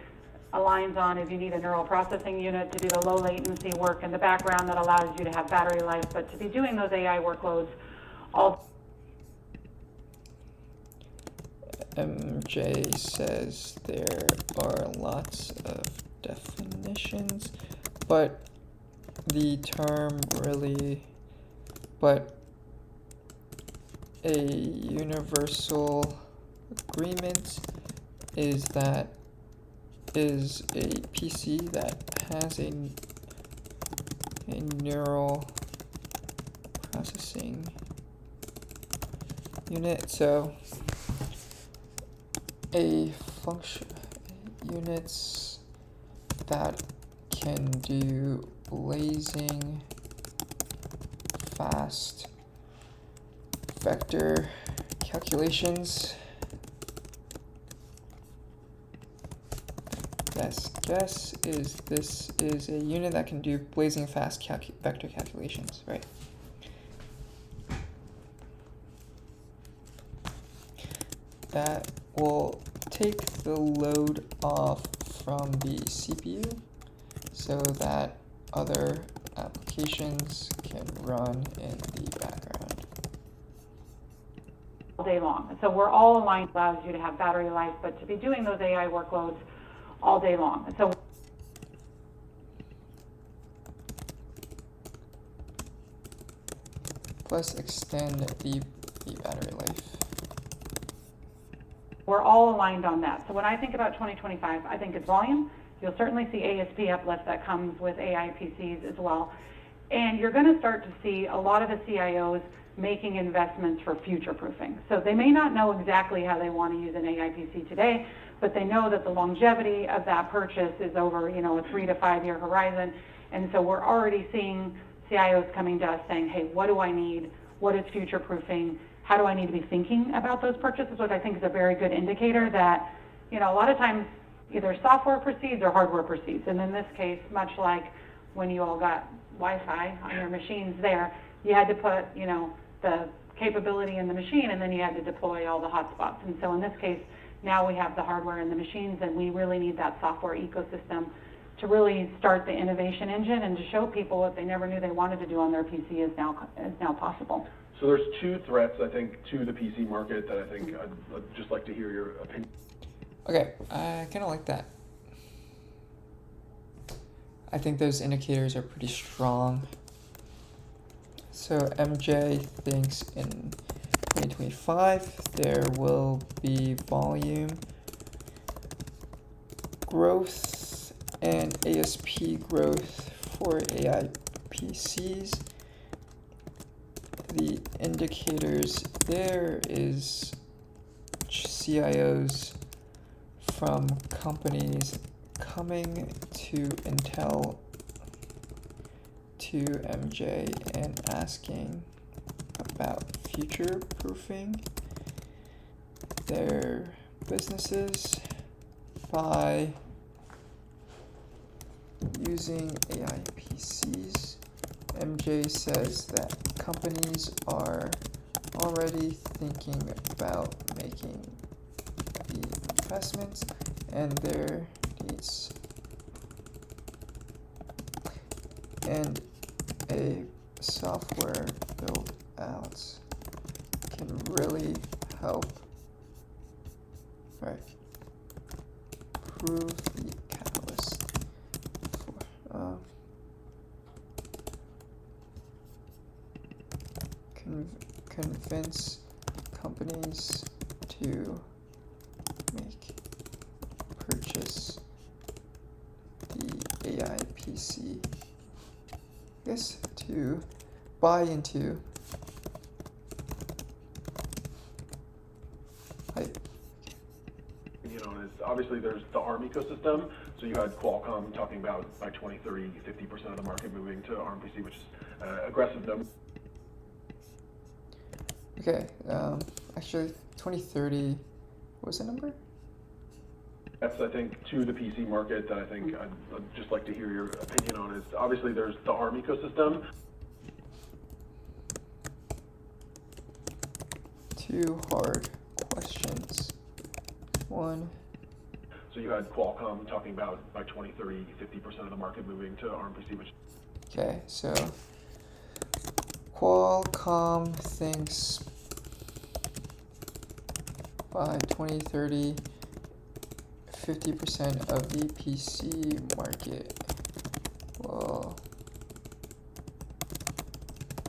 aligns on is you need a neural processing unit to do the low latency work in the background that allows you to have battery life, but to be doing those AI workloads all. MJ says there are lots of definitions, but the term really, but a universal agreement is that is a PC that has a neural processing unit. So a function units that can do blazing fast vector calculations. Best guess is this is a unit that can do blazing fast vector calculations, right? That will take the load off from the CPU so that other applications can run in the background. all day long. So we're all aligned, allows you to have battery life, but to be doing those AI workloads all day long. So plus extend the battery life. we're all aligned on that. So when I think about 2025, I think it's volume. You'll certainly see ASP uplift that comes with AI PCs as well. And you're going to start to see a lot of the CIOs making investments for future proofing. So they may not know exactly how they want to use an AI PC today, but they know that the longevity of that purchase is over, a 3 to 5 year horizon. And so we're already seeing CIOs coming to us saying, hey, what do I need? What is future proofing? How do I need to be thinking about those purchases? Which I think is a very good indicator that, a lot of times either software precedes or hardware precedes. And in this case, much like when you all got Wi-Fi on your machines there, you had to put, the capability in the machine, and then you had to deploy all the hotspots. And so in this case, now we have the hardware in the machines, and we really need that software ecosystem to really start the innovation engine and to show people what they never knew they wanted to do on their PC is now possible. So there's two threats, I think, to the PC market that I think I'd just like to hear your opinion. Okay, I kind of like that. I think those indicators are pretty strong. So MJ thinks in 2025 there will be volume growth and ASP growth for AI PCs. The indicators there is CIOs from companies coming to Intel to MJ and asking about future proofing their businesses by using AI PCs. MJ says that companies are already thinking about making the investments and their needs. And a software built out can really help prove the catalyst for convince companies to purchase the AI PC. I guess to buy into Obviously there's the ARM ecosystem. So you had Qualcomm talking about by 2030, 50% of the market moving to ARM PC, which is aggressive number. Okay, actually 2030, what was the number? That's, I think, to the PC market that I think I'd just like to hear your opinion on is obviously there's the ARM ecosystem. Two hard questions. One. So you had Qualcomm talking about by 2030, 50% of the market moving to ARM PC, which. Okay, so Qualcomm thinks by 2030, 50% of the PC market will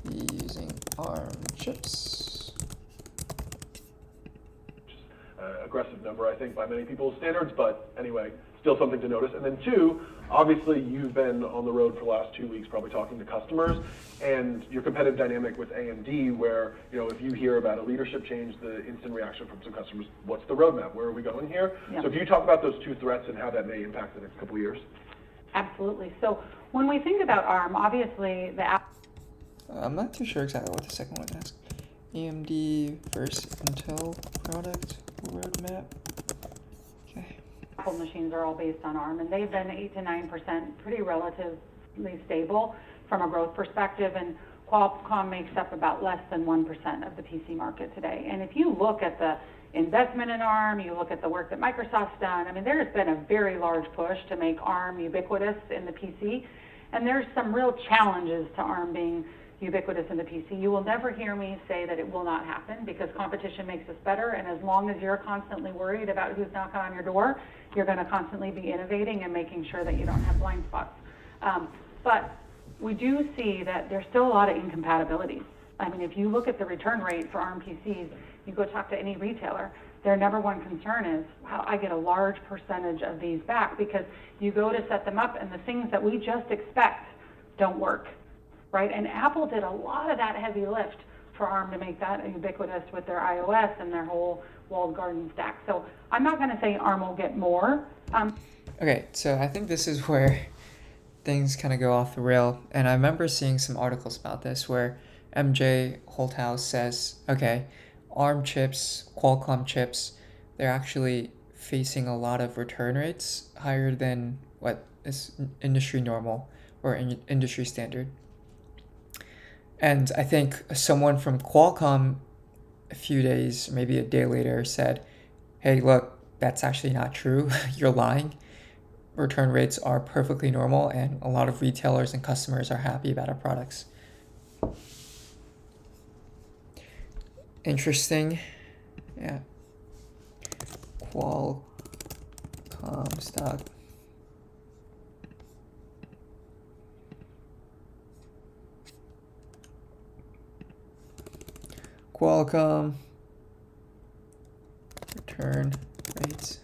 be using ARM chips. Aggressive number, I think, by many people's standards, but anyway, still something to notice. And then two, obviously you've been on the road for the last 2 weeks probably talking to customers, and your competitive dynamic with AMD where, if you hear about a leadership change, the instant reaction from some customers, what's the roadmap? Where are we going here? Yeah. So if you talk about those two threats and how that may impact the next couple of years. Absolutely. So when we think about ARM, obviously I'm not too sure exactly what the second one asked. AMD versus Intel product roadmap. Okay. Apple machines are all based on ARM, and they've been 8 to 9%, pretty relatively stable from a growth perspective, and Qualcomm makes up about less than 1% of the PC market today. And if you look at the investment in ARM, you look at the work that Microsoft's done, there has been a very large push to make ARM ubiquitous in the PC, and there's some real challenges to ARM being ubiquitous in the PC. You will never hear me say that it will not happen, because competition makes us better, and as long as you're constantly worried about who's knocking on your door, you're going to constantly be innovating and making sure that you don't have blind spots. But we do see that there's still a lot of incompatibilities. I mean, if you look at the return rate for ARM PCs, you go talk to any retailer, their number one concern is, wow, I get a large percentage of these back, because you go to set them up and the things that we just expect don't work, right? And Apple did a lot of that heavy lift for ARM to make that ubiquitous with their iOS and their whole walled garden stack. So I'm not going to say ARM will get more. Okay, so I think this is where things kind of go off the rail. And I remember seeing some articles about this where MJ Holthouse says, okay, ARM chips, Qualcomm chips, they're actually facing a lot of return rates higher than what is industry normal or industry standard. And I think someone from Qualcomm a few days, maybe a day later, said, hey, look, that's actually not true. You're lying. Return rates are perfectly normal, and a lot of retailers and customers are happy about our products. Interesting. Yeah. Qualcomm stock. Qualcomm return rates.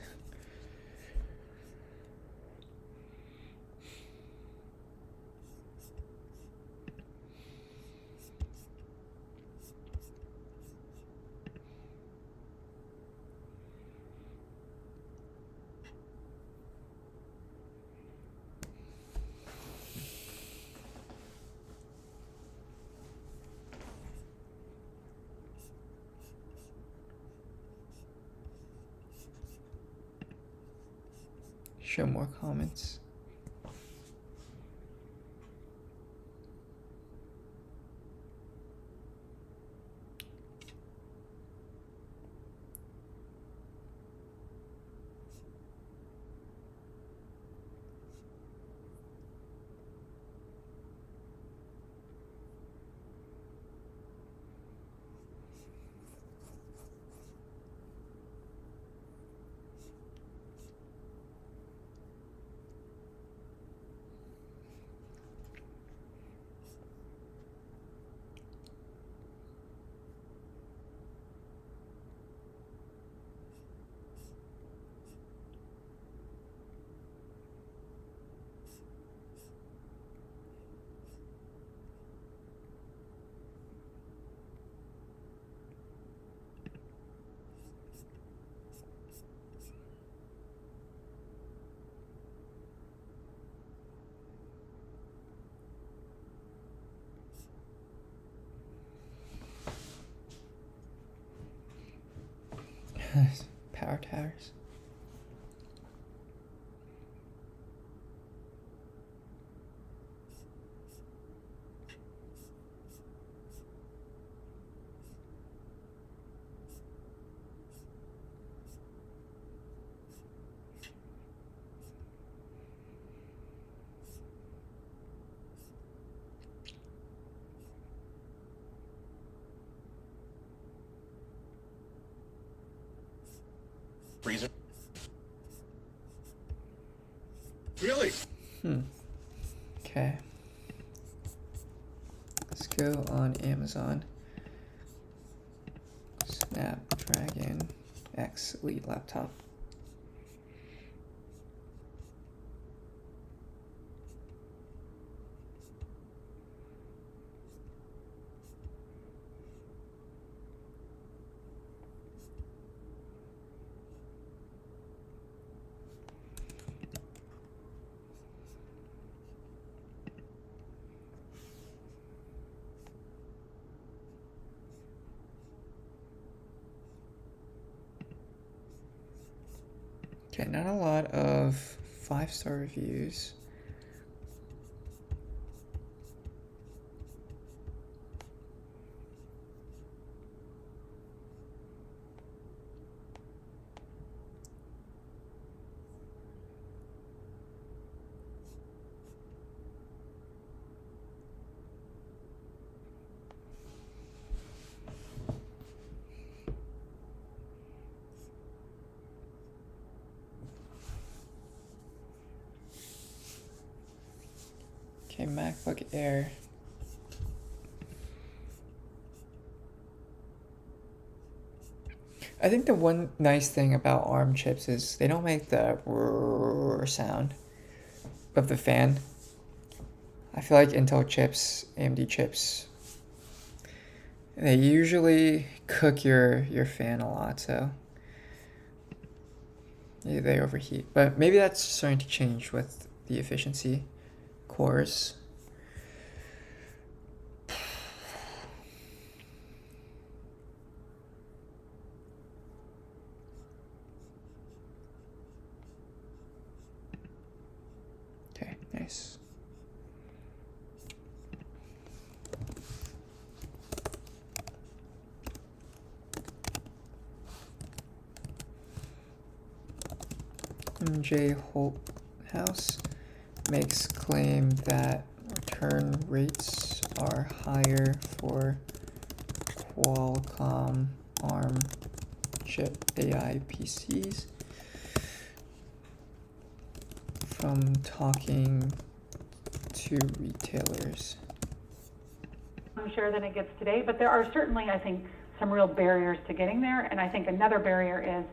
Show more comments. Power towers. Freezer. Really? Okay. Let's go on Amazon. Snapdragon X Elite laptop. Okay, not a lot of 5-star reviews. a MacBook Air. I think the one nice thing about ARM chips is they don't make the roar sound of the fan. I feel like Intel chips, AMD chips, they usually cook your fan a lot, so yeah, they overheat. But maybe that's starting to change with the efficiency cores. Okay, nice. MJ Holthouse makes claim that return rates are higher for Qualcomm ARM chip AI PCs. From talking to retailers. I'm sure than it gets today, but there are certainly, I think, some real barriers to getting there. And I think another barrier is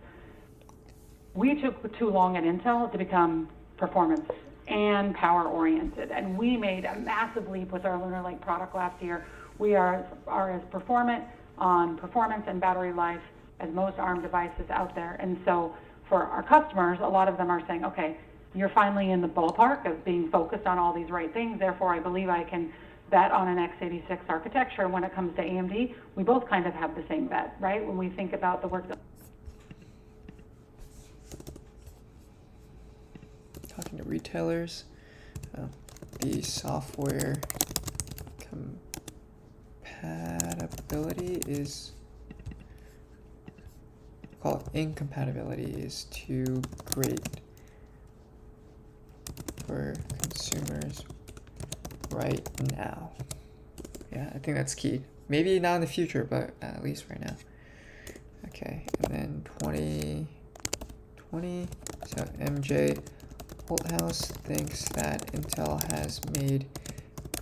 we took too long at Intel to become performance and power oriented. And we made a massive leap with our Lunar Lake product last year. We are as performant on performance and battery life as most ARM devices out there. And so for our customers, a lot of them are saying, okay, you're finally in the ballpark of being focused on all these right things. Therefore, I believe I can bet on an x86 architecture. When it comes to AMD, we both kind of have the same bet, right? When we think about the work that... Talking to retailers, the software compatibility is, call it incompatibility, is too great for consumers right now. Yeah, I think that's key. Maybe not in the future, but at least right now. Okay, and then 2020, so MJ Holthouse thinks that Intel has made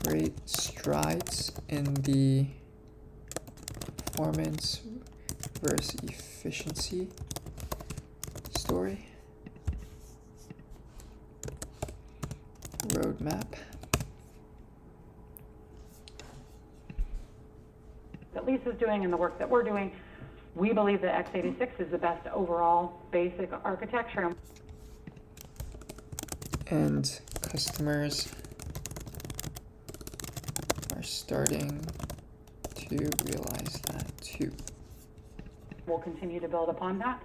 great strides in the performance versus efficiency story. Roadmap. that Lisa's doing and the work that we're doing, we believe that x86 is the best overall basic architecture. And customers are starting to realize that too. We'll continue to build upon that.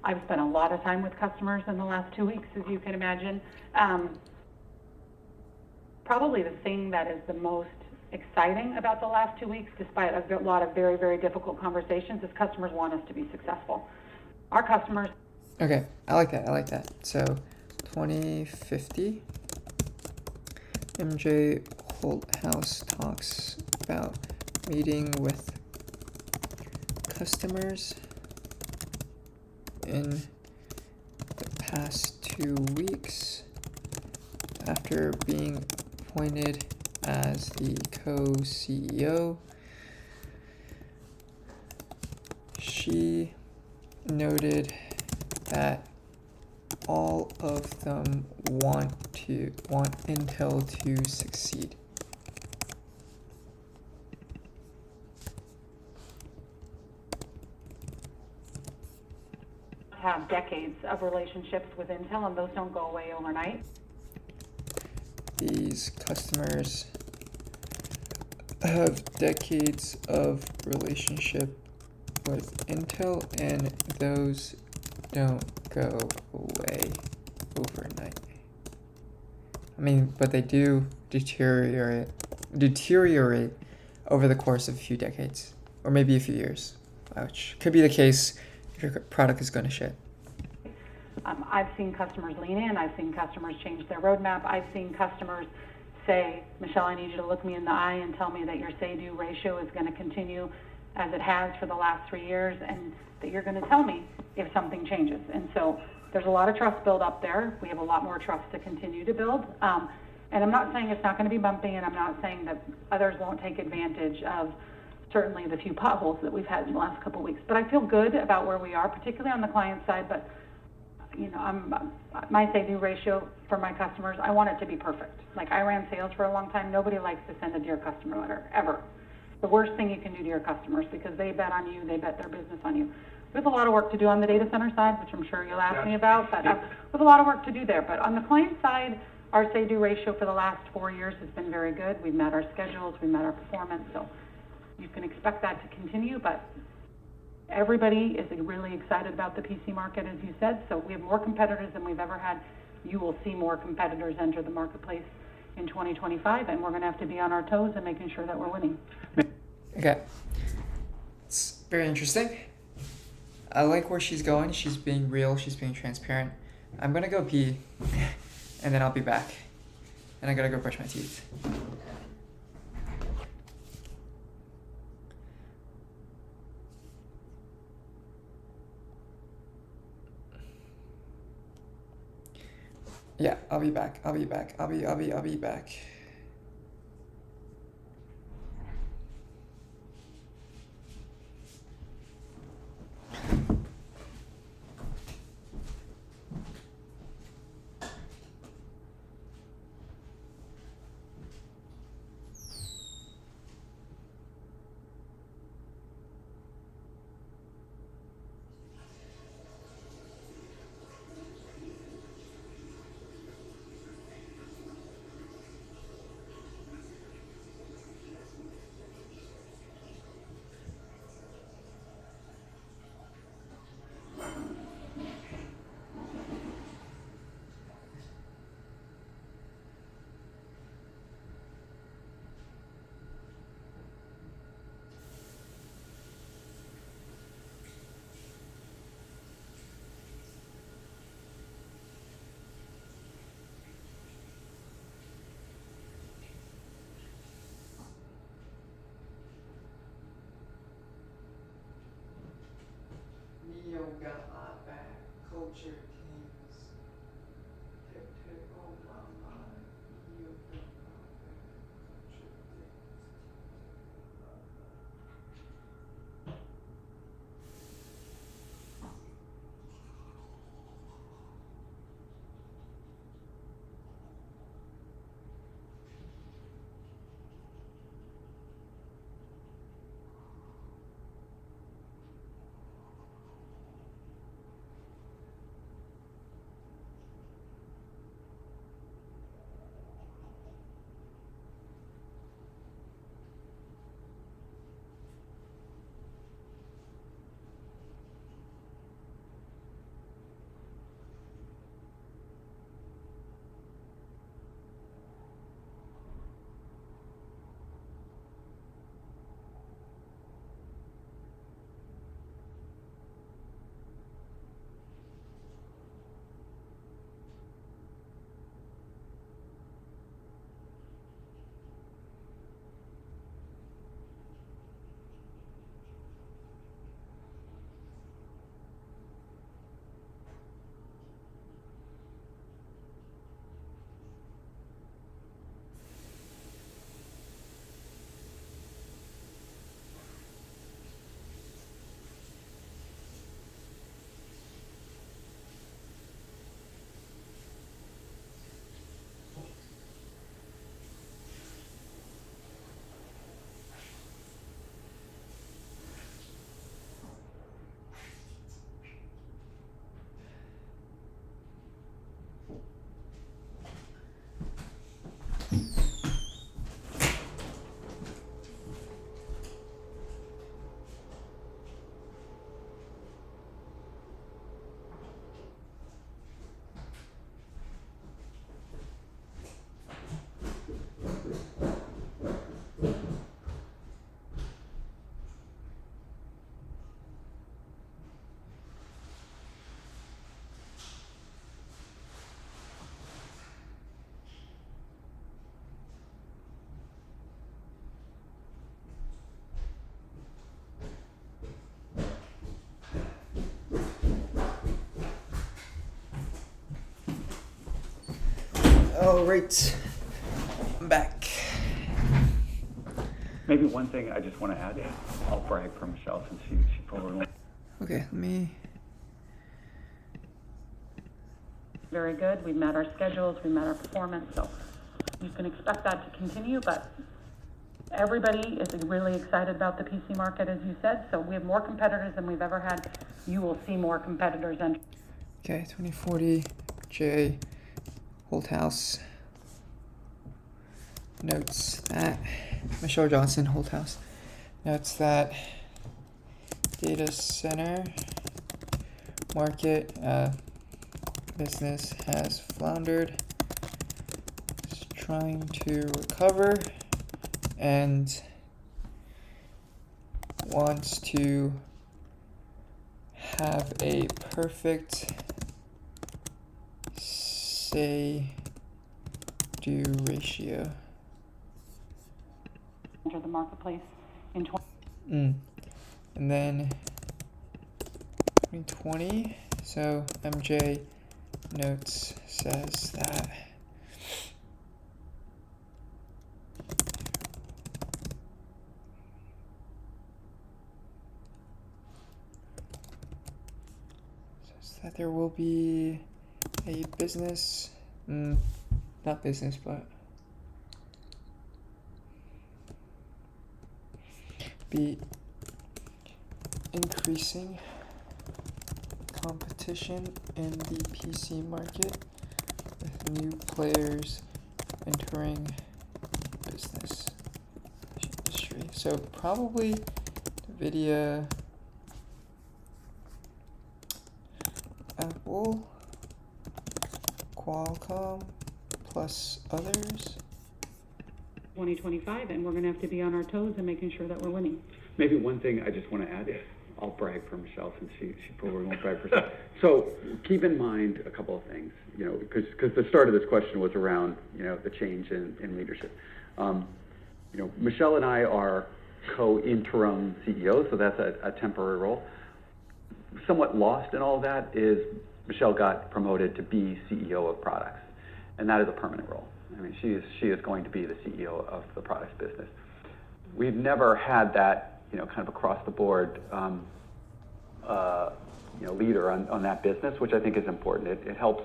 I've spent a lot of time with customers in the last 2 weeks, as you can imagine. Probably the thing that is the most exciting about the last 2 weeks, despite a lot of very, very difficult conversations, is customers want us to be successful. Our customers... Okay, I like that. So 2050, MJ Holthouse talks about meeting with customers in the past 2 weeks after being appointed as the co-CEO. She noted that all of them want Intel to succeed. Have decades of relationships with Intel, and those don't go away overnight. These customers have decades of relationship with Intel, and those don't go away overnight. I mean, but they do deteriorate over the course of a few decades, or maybe a few years, which could be the case if your product is going to ship. I've seen customers lean in. I've seen customers change their roadmap. I've seen customers say, Michelle, I need you to look me in the eye and tell me that your say-do ratio is going to continue as it has for the last 3 years, and that you're going to tell me if something changes. And so there's a lot of trust built up there. We have a lot more trust to continue to build. And I'm not saying it's not gonna be bumpy, and I'm not saying that others won't take advantage of certainly the few potholes that we've had in the last couple of weeks. But I feel good about where we are, particularly on the client side, but, you know, my say-do ratio for my customers, I want it to be perfect. Like, I ran sales for a long time, nobody likes to send a Dear Customer letter, ever. The worst thing you can do to your customers, because they bet on you, they bet their business on you. We have a lot of work to do on the data center side, which I'm sure you'll ask me about, but we have a lot of work to do there. But on the client side, our say-do ratio for the last 4 years has been very good. We've met our schedules, we've met our performance, so you can expect that to continue, but everybody is really excited about the PC market, as you said, so we have more competitors than we've ever had. You will see more competitors enter the marketplace in 2025, and we're going to have to be on our toes and making sure that we're winning. Okay. It's very interesting. I like where she's going. She's being real. She's being transparent. I'm going to go pee, and then I'll be back. And I got to go brush my teeth. Yeah, I'll be back. I'll be back. I'll be back. Yoga, back, culture, kings, hip hip, oh my mind, yoga, back, culture, All right. Maybe one thing I just want to add, I'll brag for Michelle since she probably. Okay, let me. Very good. We met our schedules, we met our performance, so you can expect that to continue, but everybody is really excited about the PC market, as you said, so we have more competitors than we've ever had. You will see more competitors enter. Okay, 2040 J Holthouse notes that Michelle Johnson Holthouse notes that data center market business has floundered, is trying to recover, and wants to have a perfect say-do ratio. Enter the marketplace in 20. And then 2020, so MJ notes says that there will be a business, not business, but be increasing competition in the PC market with new players entering business industry. So probably NVIDIA, Apple, Qualcomm, plus others. 2025, and we're going to have to be on our toes and making sure that we're winning. Maybe one thing I just want to add, I'll brag for Michelle since she probably won't brag for herself. So keep in mind a couple of things, because the start of this question was around, the change in leadership. Michelle and I are co-interim CEOs, so that's a temporary role. Somewhat lost in all of that is Michelle got promoted to be CEO of products, and that is a permanent role. I mean, she is going to be the CEO of the products business. We've never had that, kind of across the board, leader on that business, which I think is important. It helps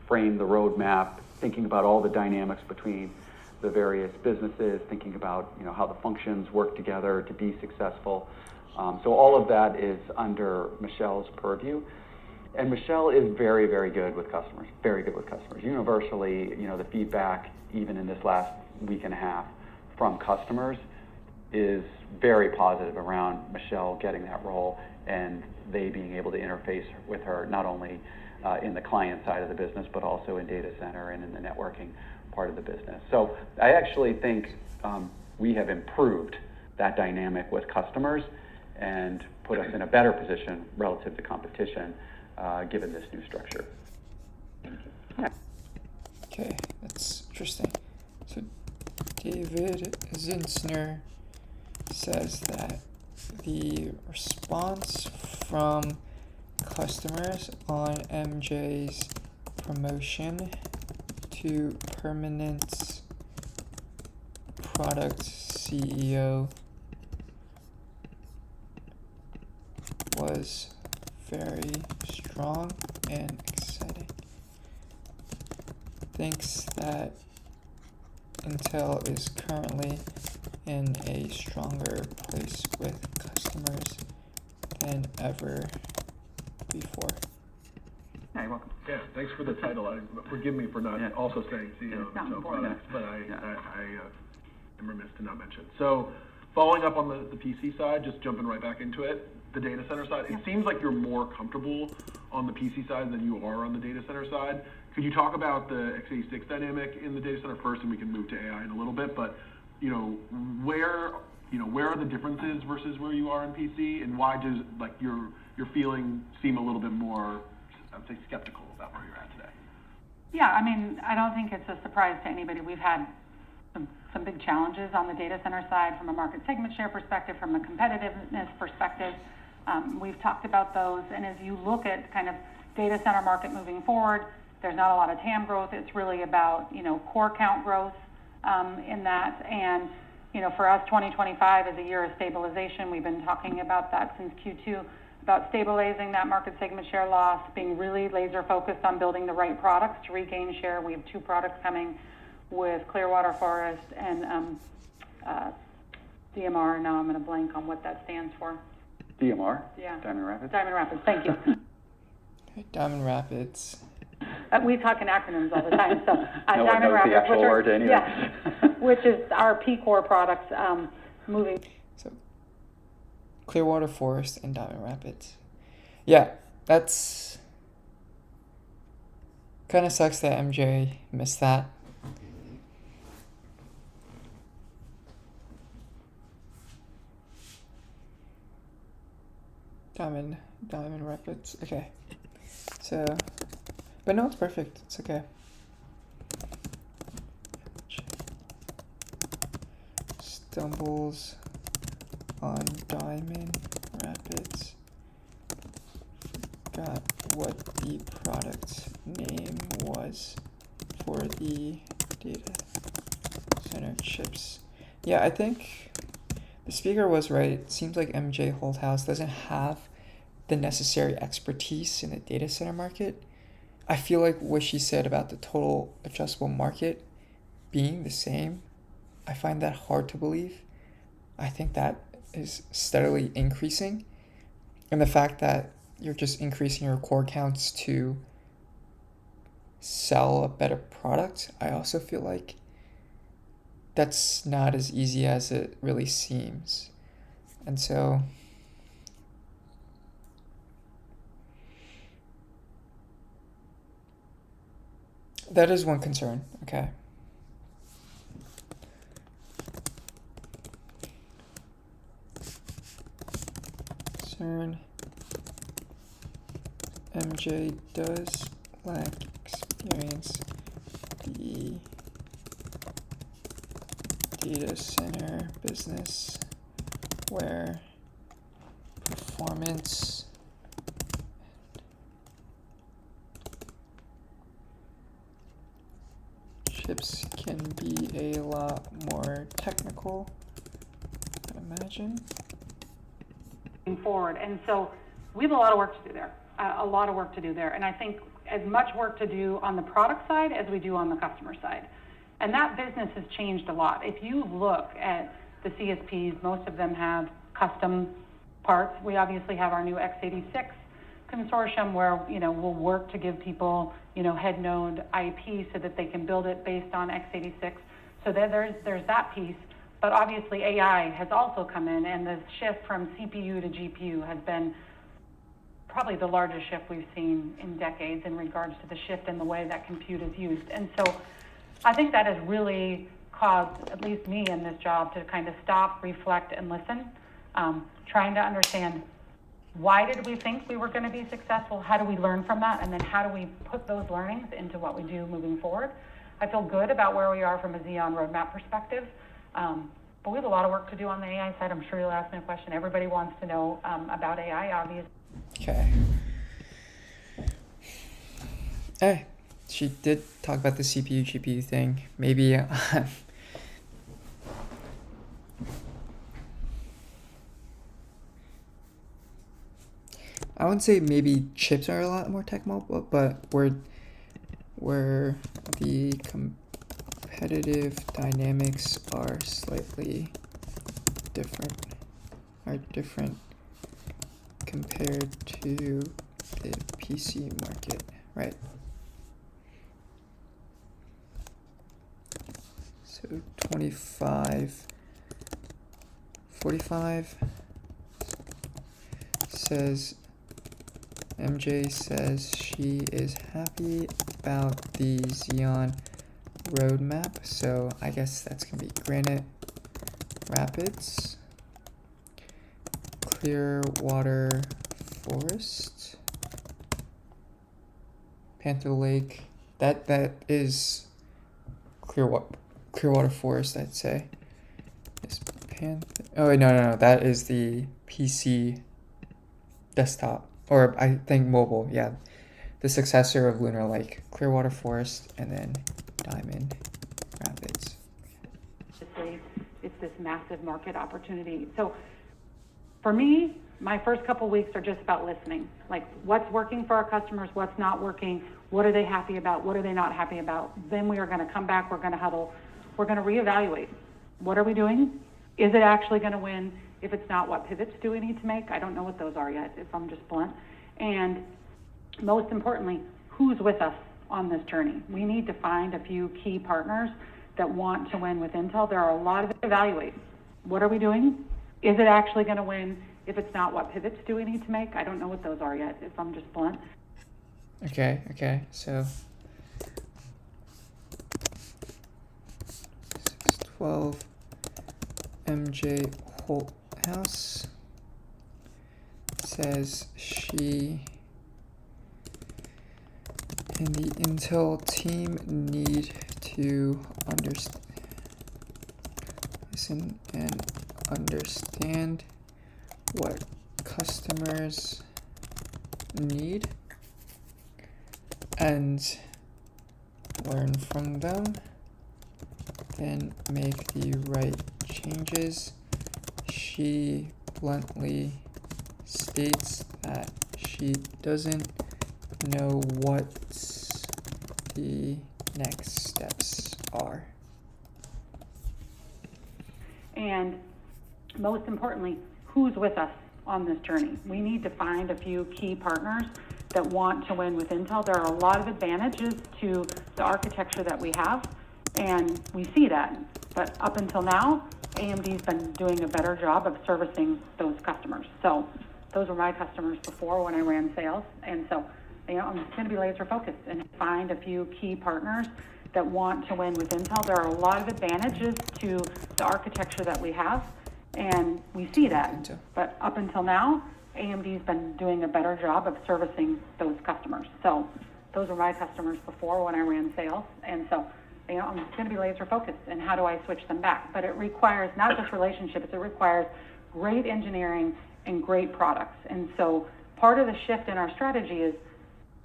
frame the roadmap, thinking about all the dynamics between the various businesses, thinking about, how the functions work together to be successful. So all of that is under Michelle's purview. And Michelle is very, very good with customers, very good with customers. Universally, the feedback, even in this last week and a half from customers, is very positive around Michelle getting that role and they being able to interface with her, not only in the client side of the business, but also in data center and in the networking part of the business. So I actually think we have improved that dynamic with customers and put us in a better position relative to competition, given this new structure. Okay, that's interesting. So David Zinsner says that the response from customers on MJ's promotion to permanent product CEO was very strong and exciting. Thinks that Intel is currently in a stronger place with customers than ever before. Yeah, you're welcome. Yeah, thanks for the title. Forgive me for not also saying CEO of Intel Products, but I am remiss to not mention. So following up on the PC side, just jumping right back into it, the data center side, it seems like you're more comfortable on the PC side than you are on the data center side. Could you talk about the x86 dynamic in the data center first, and we can move to AI in a little bit, but where are the differences versus where you are in PC, and why does your feeling seem a little bit more, I would say, skeptical about where you're at today? Yeah, I mean, I don't think it's a surprise to anybody. We've had some big challenges on the data center side from a market segment share perspective, from a competitiveness perspective. We've talked about those, and as you look at kind of data center market moving forward, there's not a lot of TAM growth. It's really about, core count growth in that, and for us, 2025 is a year of stabilization. We've been talking about that since Q2, about stabilizing that market segment share loss, being really laser focused on building the right products to regain share. We have 2 products coming with Clearwater Forest and DMR. Now I'm going to blank on what that stands for. DMR? Yeah. Diamond Rapids? Diamond Rapids, thank you. Okay, Diamond Rapids. We talk in acronyms all the time, so No one Diamond knows Rapids, the actual word anyway. yeah, which is our P-Core products moving. So Clearwater Forest and Diamond Rapids. Yeah, that's kind of sucks that MJ missed that. Diamond Rapids. Okay. So, but no, it's perfect. It's okay. Stumbles on Diamond Rapids. Forgot what the product name was for the data center chips. Yeah, I think the speaker was right. It seems like MJ Holthouse doesn't have the necessary expertise in the data center market. I feel like what she said about the total addressable market being the same, I find that hard to believe. I think that is steadily increasing. And the fact that you're just increasing your core counts to sell a better product, I also feel like that's not as easy as it really seems. And so that is one concern, okay. Concern. MJ does lack experience the data center business where performance chips can be a lot more technical, I imagine. Forward, and so we have a lot of work to do there. And I think as much work to do on the product side as we do on the customer side. And that business has changed a lot. If you look at the CSPs, most of them have custom parts. We obviously have our new x86 consortium where, we'll work to give people, head node IP so that they can build it based on x86. So there's that piece. But obviously AI has also come in, and the shift from CPU to GPU has been probably the largest shift we've seen in decades in regards to the shift in the way that compute is used. And so I think that has really caused, at least me in this job, to kind of stop, reflect, and listen, trying to understand why did we think we were going to be successful, how do we learn from that, and then how do we put those learnings into what we do moving forward. I feel good about where we are from a Xeon roadmap perspective. But we have a lot of work to do on the AI side. I'm sure you'll ask me a question. Everybody wants to know about AI, obviously. Okay. Hey, she did talk about the CPU GPU thing. Maybe I wouldn't say maybe chips are a lot more technical, but where the competitive dynamics are slightly different compared to the PC market, right? So 2545 says MJ says she is happy about the Xeon roadmap, so I guess that's gonna be Granite Rapids, Clearwater Forest, Panther Lake. That is Clearwater Forest, I'd say. Is Panther? Oh wait, no, that is the PC desktop, or I think mobile. Yeah, the successor of Lunar Lake, Clearwater Forest, and then Diamond Rapids. It's this massive market opportunity. So for me, my first couple weeks are just about listening. Like, what's working for our customers, what's not working, what are they happy about, what are they not happy about. Then we are going to come back, we're going to huddle, we're going to reevaluate. What are we doing? Is it actually going to win? If it's not, what pivots do we need to make? I don't know what those are yet, if I'm just blunt. And most importantly, who's with us on this journey? We need to find a few key partners that want to win with Intel. There are a lot of evaluate. What are we doing? Is it actually going to win? If it's not, what pivots do we need to make? I don't know what those are yet, if I'm just blunt. Okay, so 612 MJ Holthouse says she and the Intel team need to listen and understand what customers need and learn from them, then make the right changes. She bluntly states that she doesn't know what the next steps are. And most importantly, who's with us on this journey? We need to find a few key partners that want to win with Intel. There are a lot of advantages to the architecture that we have, and we see that. But up until now, AMD's been doing a better job of servicing those customers. So those were my customers before when I ran sales. And so, I'm going to be laser focused and find a few key partners that want to win with Intel. There are a lot of advantages to the architecture that we have, and we see that. But up until now, AMD's been doing a better job of servicing those customers. So those were my customers before when I ran sales. And so, I'm going to be laser focused. And how do I switch them back? But it requires not just relationships, it requires great engineering and great products. And so part of the shift in our strategy is,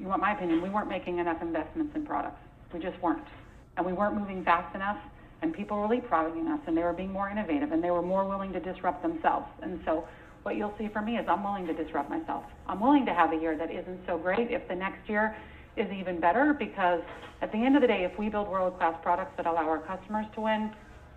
you want my opinion, we weren't making enough investments in products. We just weren't. And we weren't moving fast enough, and people were leapfrogging us, and they were being more innovative, and they were more willing to disrupt themselves. And so what you'll see from me is I'm willing to disrupt myself. I'm willing to have a year that isn't so great if the next year is even better, because at the end of the day, if we build world-class products that allow our customers to win,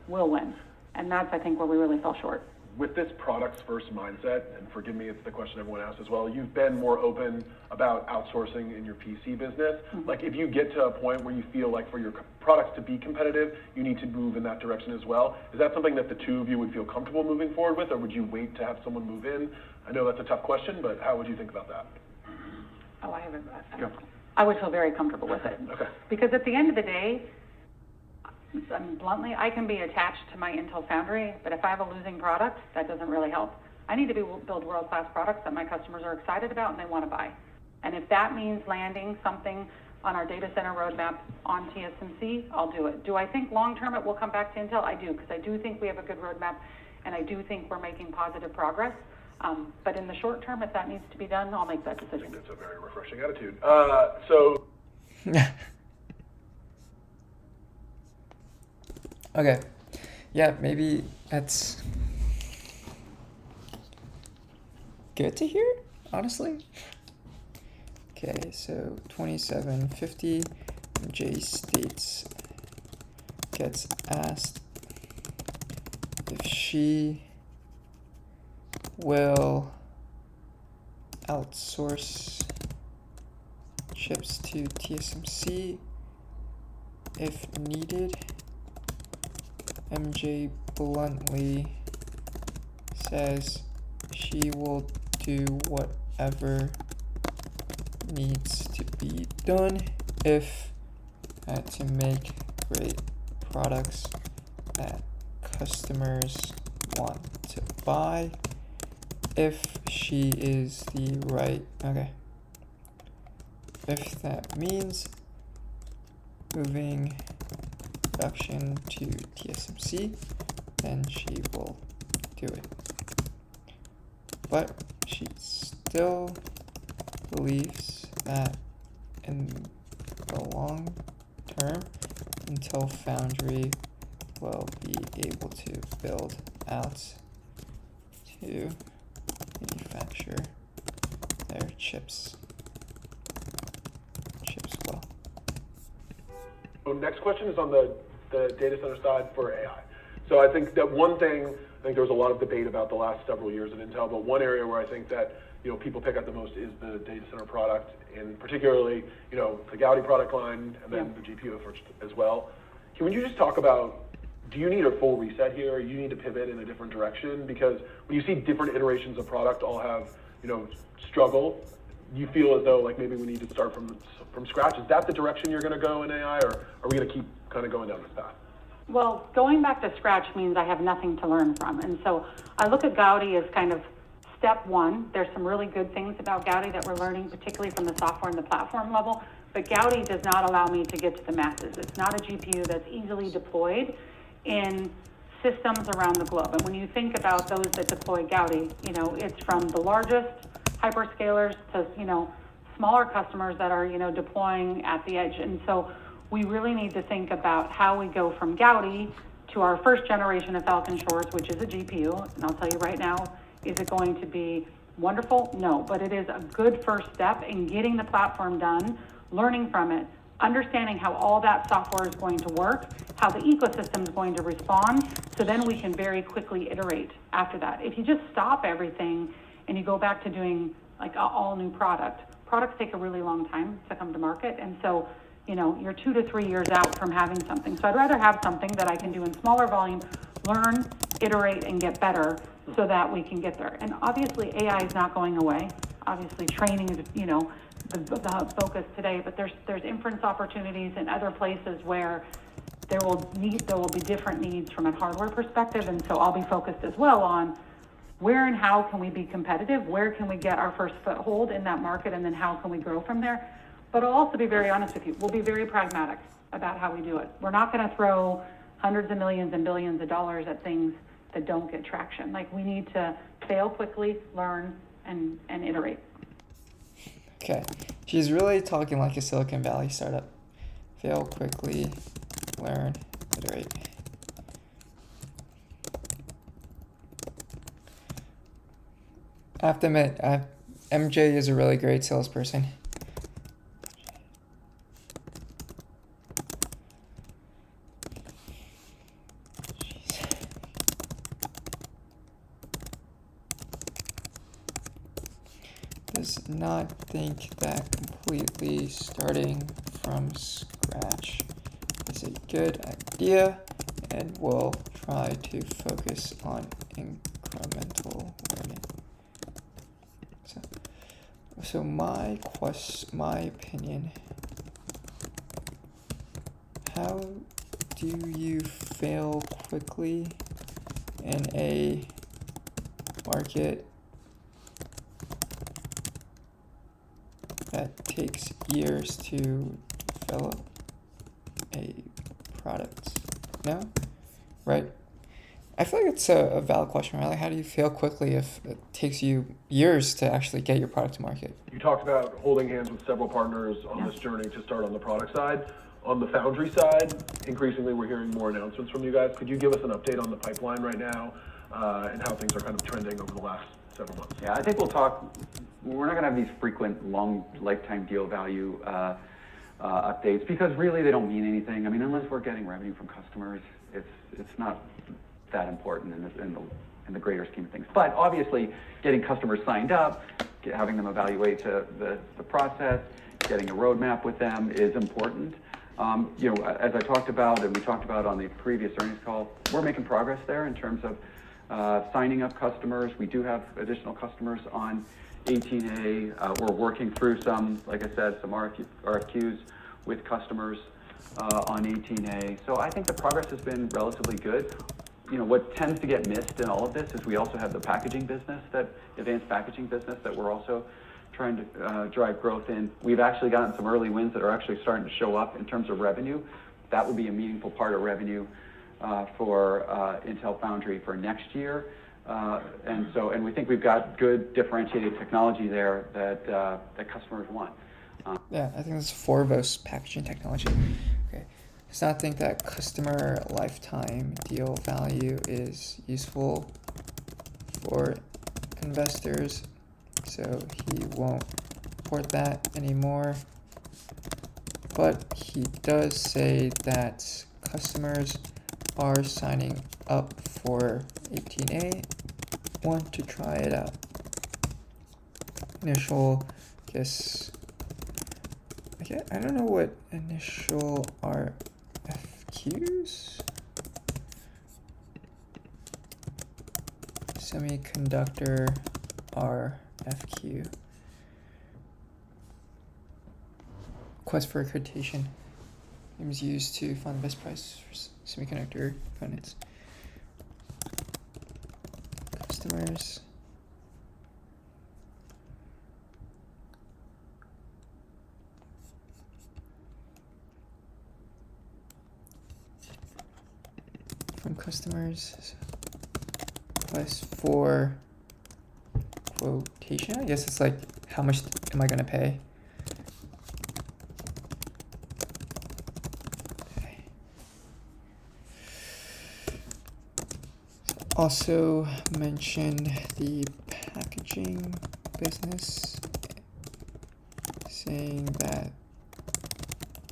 we'll win. And that's, I think, where we really fell short. With this products first mindset, and forgive me, it's the question everyone asks as well, you've been more open about outsourcing in your PC business. Like, if you get to a point where you feel like for your products to be competitive, you need to move in that direction as well, is that something that the two of you would feel comfortable moving forward with, or would you wait to have someone move in? I know that's a tough question, but how would you think about that? Oh, I would feel very comfortable with it. Okay. Because at the end of the day, bluntly, I can be attached to my Intel Foundry, but if I have a losing product, that doesn't really help. I need to build world-class products that my customers are excited about and they want to buy. And if that means landing something on our data center roadmap on TSMC, I'll do it. Do I think long-term it will come back to Intel? I do, because I do think we have a good roadmap, and I do think we're making positive progress. But in the short term, if that needs to be done, I'll make that decision. I think that's a very refreshing attitude. Okay. Yeah, maybe that's good to hear, honestly. Okay, so 2750, J States gets asked if she will outsource chips to TSMC if needed. MJ bluntly says she will do whatever needs to be done if to make great products that customers want to buy. If she is the right, if that means moving production to TSMC, then she will do it. But she still believes that in the long term, Intel Foundry will be able to build out to manufacture their chips well. So next question is on the data center side for AI. So I think that one thing, I think there was a lot of debate about the last several years at Intel, but one area where I think that people pick up the most is the data center product, and particularly the Gaudi product line, and then the GPU efforts as well. Can you just talk about, do you need a full reset here? You need to pivot in a different direction? Because when you see different iterations of product all have struggle, you feel as though like maybe we need to start from scratch. Is that the direction you're going to go in AI, or are we going to keep kind of going down this path? Well, going back to scratch means I have nothing to learn from. And so I look at Gaudi as kind of step one. There's some really good things about Gaudi that we're learning, particularly from the software and the platform level. But Gaudi does not allow me to get to the masses. It's not a GPU that's easily deployed in systems around the globe. And when you think about those that deploy Gaudi, it's from the largest hyperscalers to, smaller customers that are, deploying at the edge. And so we really need to think about how we go from Gaudi to our first generation of Falcon Shores, which is a GPU. And I'll tell you right now, is it going to be wonderful? No, but it is a good first step in getting the platform done, learning from it, understanding how all that software is going to work, how the ecosystem is going to respond, so then we can very quickly iterate after that. If you just stop everything and you go back to doing like an all new products take a really long time to come to market. And so, you're 2 to 3 years out from having something. So I'd rather have something that I can do in smaller volume, learn, iterate, and get better so that we can get there. And obviously AI is not going away. Obviously training is, the focus today, but there's inference opportunities in other places where there will be different needs from a hardware perspective. And so I'll be focused as well on where and how can we be competitive? Where can we get our first foothold in that market? And then how can we grow from there? But I'll also be very honest with you. We'll be very pragmatic about how we do it. We're not going to throw hundreds of millions and billions of dollars at things that don't get traction. Like, we need to fail quickly, learn, and iterate. Okay, she's really talking like a Silicon Valley startup. Fail quickly, learn, iterate. I have to admit, MJ is a really great salesperson. Does not think that completely starting from scratch is a good idea, and will try to focus on incremental learning. So my opinion, how do you fail quickly in a market that takes years to develop a product? No? Right? I feel like it's a valid question, right? Like, how do you fail quickly if it takes you years to actually get your product to market? You talked about holding hands with several partners on this journey to start on the product side. On the foundry side, increasingly we're hearing more announcements from you guys. Could you give us an update on the pipeline right now and how things are kind of trending over the last several months? Yeah, I think we're not going to have these frequent long lifetime deal value updates, because really they don't mean anything. I mean, unless we're getting revenue from customers, it's not that important in the greater scheme of things. But obviously, getting customers signed up, having them evaluate the process, getting a roadmap with them is important. As I talked about, and we talked about on the previous earnings call, we're making progress there in terms of signing up customers. We do have additional customers on 18A. We're working through some, like I said, some RFQs with customers on 18A. So I think the progress has been relatively good. What tends to get missed in all of this is we also have the packaging business, advanced packaging business, that we're also trying to drive growth in. We've actually gotten some early wins that are actually starting to show up in terms of revenue. That would be a meaningful part of revenue for Intel Foundry for next year. And we think we've got good differentiated technology there that customers want. Yeah, I think it's Forvos packaging technology. Okay. does not think that customer lifetime deal value is useful for investors, so he won't report that anymore. But he does say that customers are signing up for 18A, want to try it out. Initial, I don't know what initial RFQs? Semiconductor RFQ. Request for quotation. Is used to find the best price for semiconductor components. Customers. From customers. Request for quotation. I guess it's like, how much am I gonna pay? Also mention the packaging business, saying that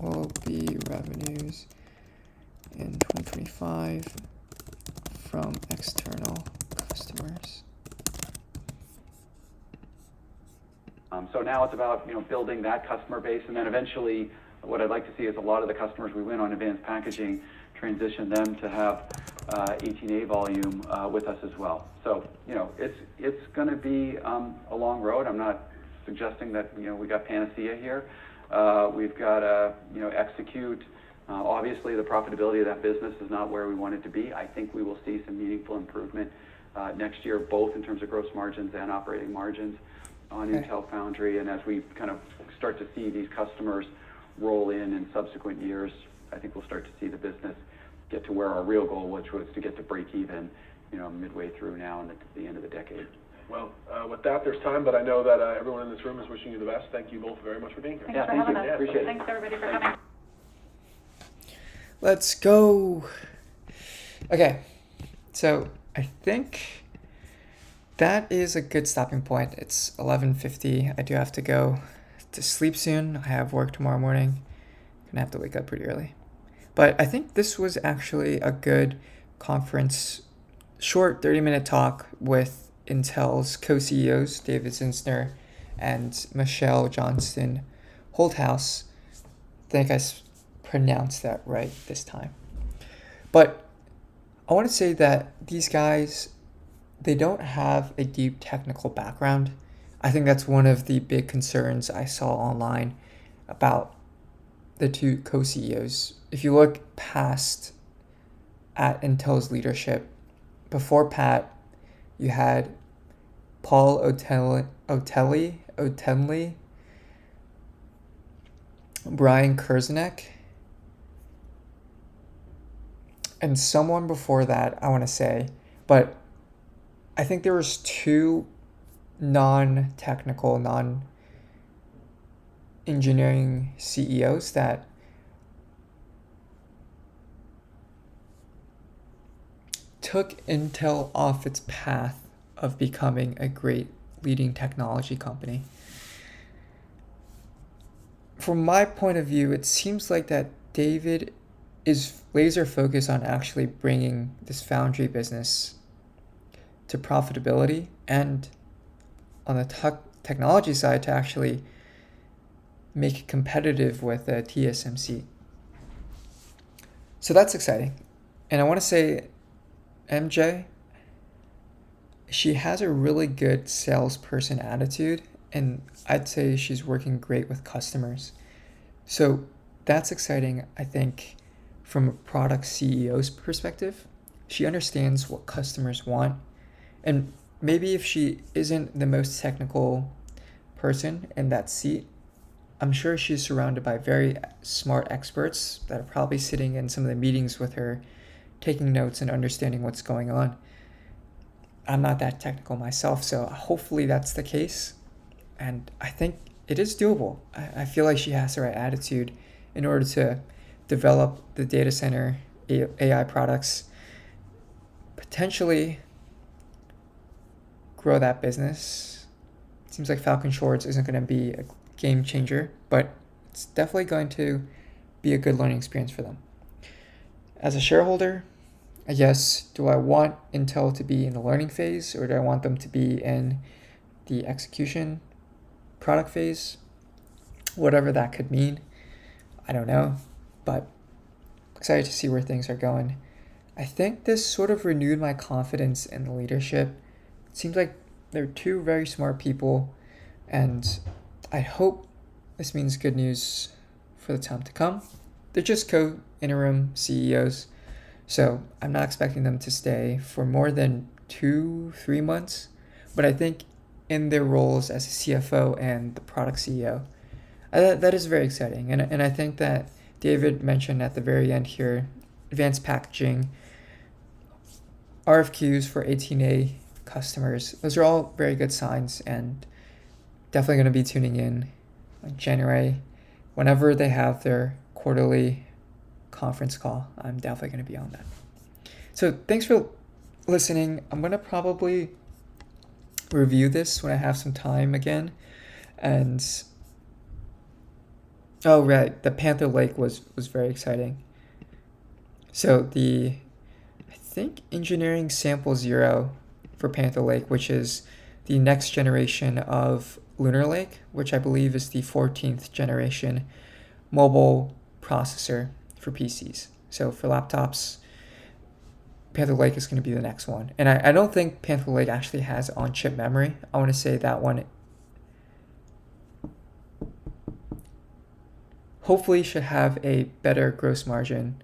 will be revenues in 2025 from external customers. So now it's about building that customer base, and then eventually what I'd like to see is a lot of the customers we win on advanced packaging transition them to have 18A volume with us as well. So it's going to be a long road. I'm not suggesting that we got panacea here. We've got to execute. Obviously, the profitability of that business is not where we want it to be. I think we will see some meaningful improvement next year, both in terms of gross margins and operating margins on Intel Foundry. And as we kind of start to see these customers roll in subsequent years, I think we'll start to see the business get to where our real goal, which was to get to break even, midway through now and at the end of the decade. Well, with that, there's time, but I know that everyone in this room is wishing you the best. Thank you both very much for being here. Thanks for having us. Appreciate it. Thanks everybody for coming. Let's go. Okay, so I think that is a good stopping point. It's 11:50. I do have to go to sleep soon. I have work tomorrow morning. Gonna have to wake up pretty early. But I think this was actually a good conference, short 30-minute talk with Intel's co-CEOs, David Zinsner and Michelle Johnston Holthouse. I think I pronounced that right this time. But I want to say that these guys, they don't have a deep technical background. I think that's one of the big concerns I saw online about the two co-CEOs. If you look past at Intel's leadership, before Pat, you had Paul Otenley, Brian Kurzanek, and someone before that, I want to say. But I think there was two non-technical, non-engineering CEOs that took Intel off its path of becoming a great leading technology company. From my point of view, it seems like that David is laser focused on actually bringing this foundry business to profitability, and on the technology side to actually make it competitive with TSMC. So that's exciting. And I want to say MJ, she has a really good salesperson attitude, and I'd say she's working great with customers. So that's exciting, I think, from a product CEO's perspective. She understands what customers want, and maybe if she isn't the most technical person in that seat, I'm sure she's surrounded by very smart experts that are probably sitting in some of the meetings with her, taking notes and understanding what's going on. I'm not that technical myself, so hopefully that's the case. And I think it is doable. I feel like she has the right attitude in order to develop the data center AI products, potentially grow that business. It seems like Falcon Shorts isn't going to be a game changer, but it's definitely going to be a good learning experience for them. As a shareholder, I guess, do I want Intel to be in the learning phase, or do I want them to be in the execution product phase? Whatever that could mean, I don't know, but excited to see where things are going. I think this sort of renewed my confidence in the leadership. It seems like they're two very smart people, and I hope this means good news for the time to come. They're just co-interim CEOs, so I'm not expecting them to stay for more than 2-3 months, but I think in their roles as a CFO and the product CEO, that is very exciting. And I think that David mentioned at the very end here, advanced packaging, RFQs for 18A customers, those are all very good signs, and definitely going to be tuning in January. Whenever they have their quarterly conference call, I'm definitely going to be on that. So thanks for listening. I'm going to probably review this when I have some time again. And oh right, the Panther Lake was very exciting. So I think engineering sample 0 for Panther Lake, which is the next generation of Lunar Lake, which I believe is the 14th generation mobile processor for PCs. So for laptops, Panther Lake is going to be the next one. And I don't think Panther Lake actually has on-chip memory. I want to say that one hopefully should have a better gross margin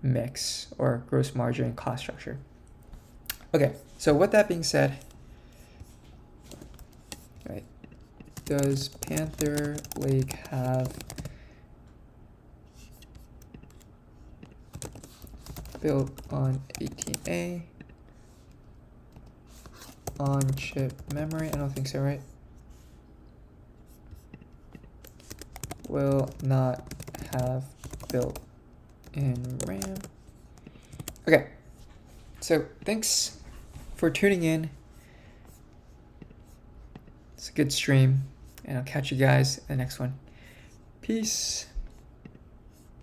mix or gross margin cost structure. Okay, so with that being said, right, does Panther Lake have built on 18A on chip memory? I don't think so, right? Will not have built in RAM. Okay, so thanks for tuning in. It's a good stream, and I'll catch you guys in the next one. Peace.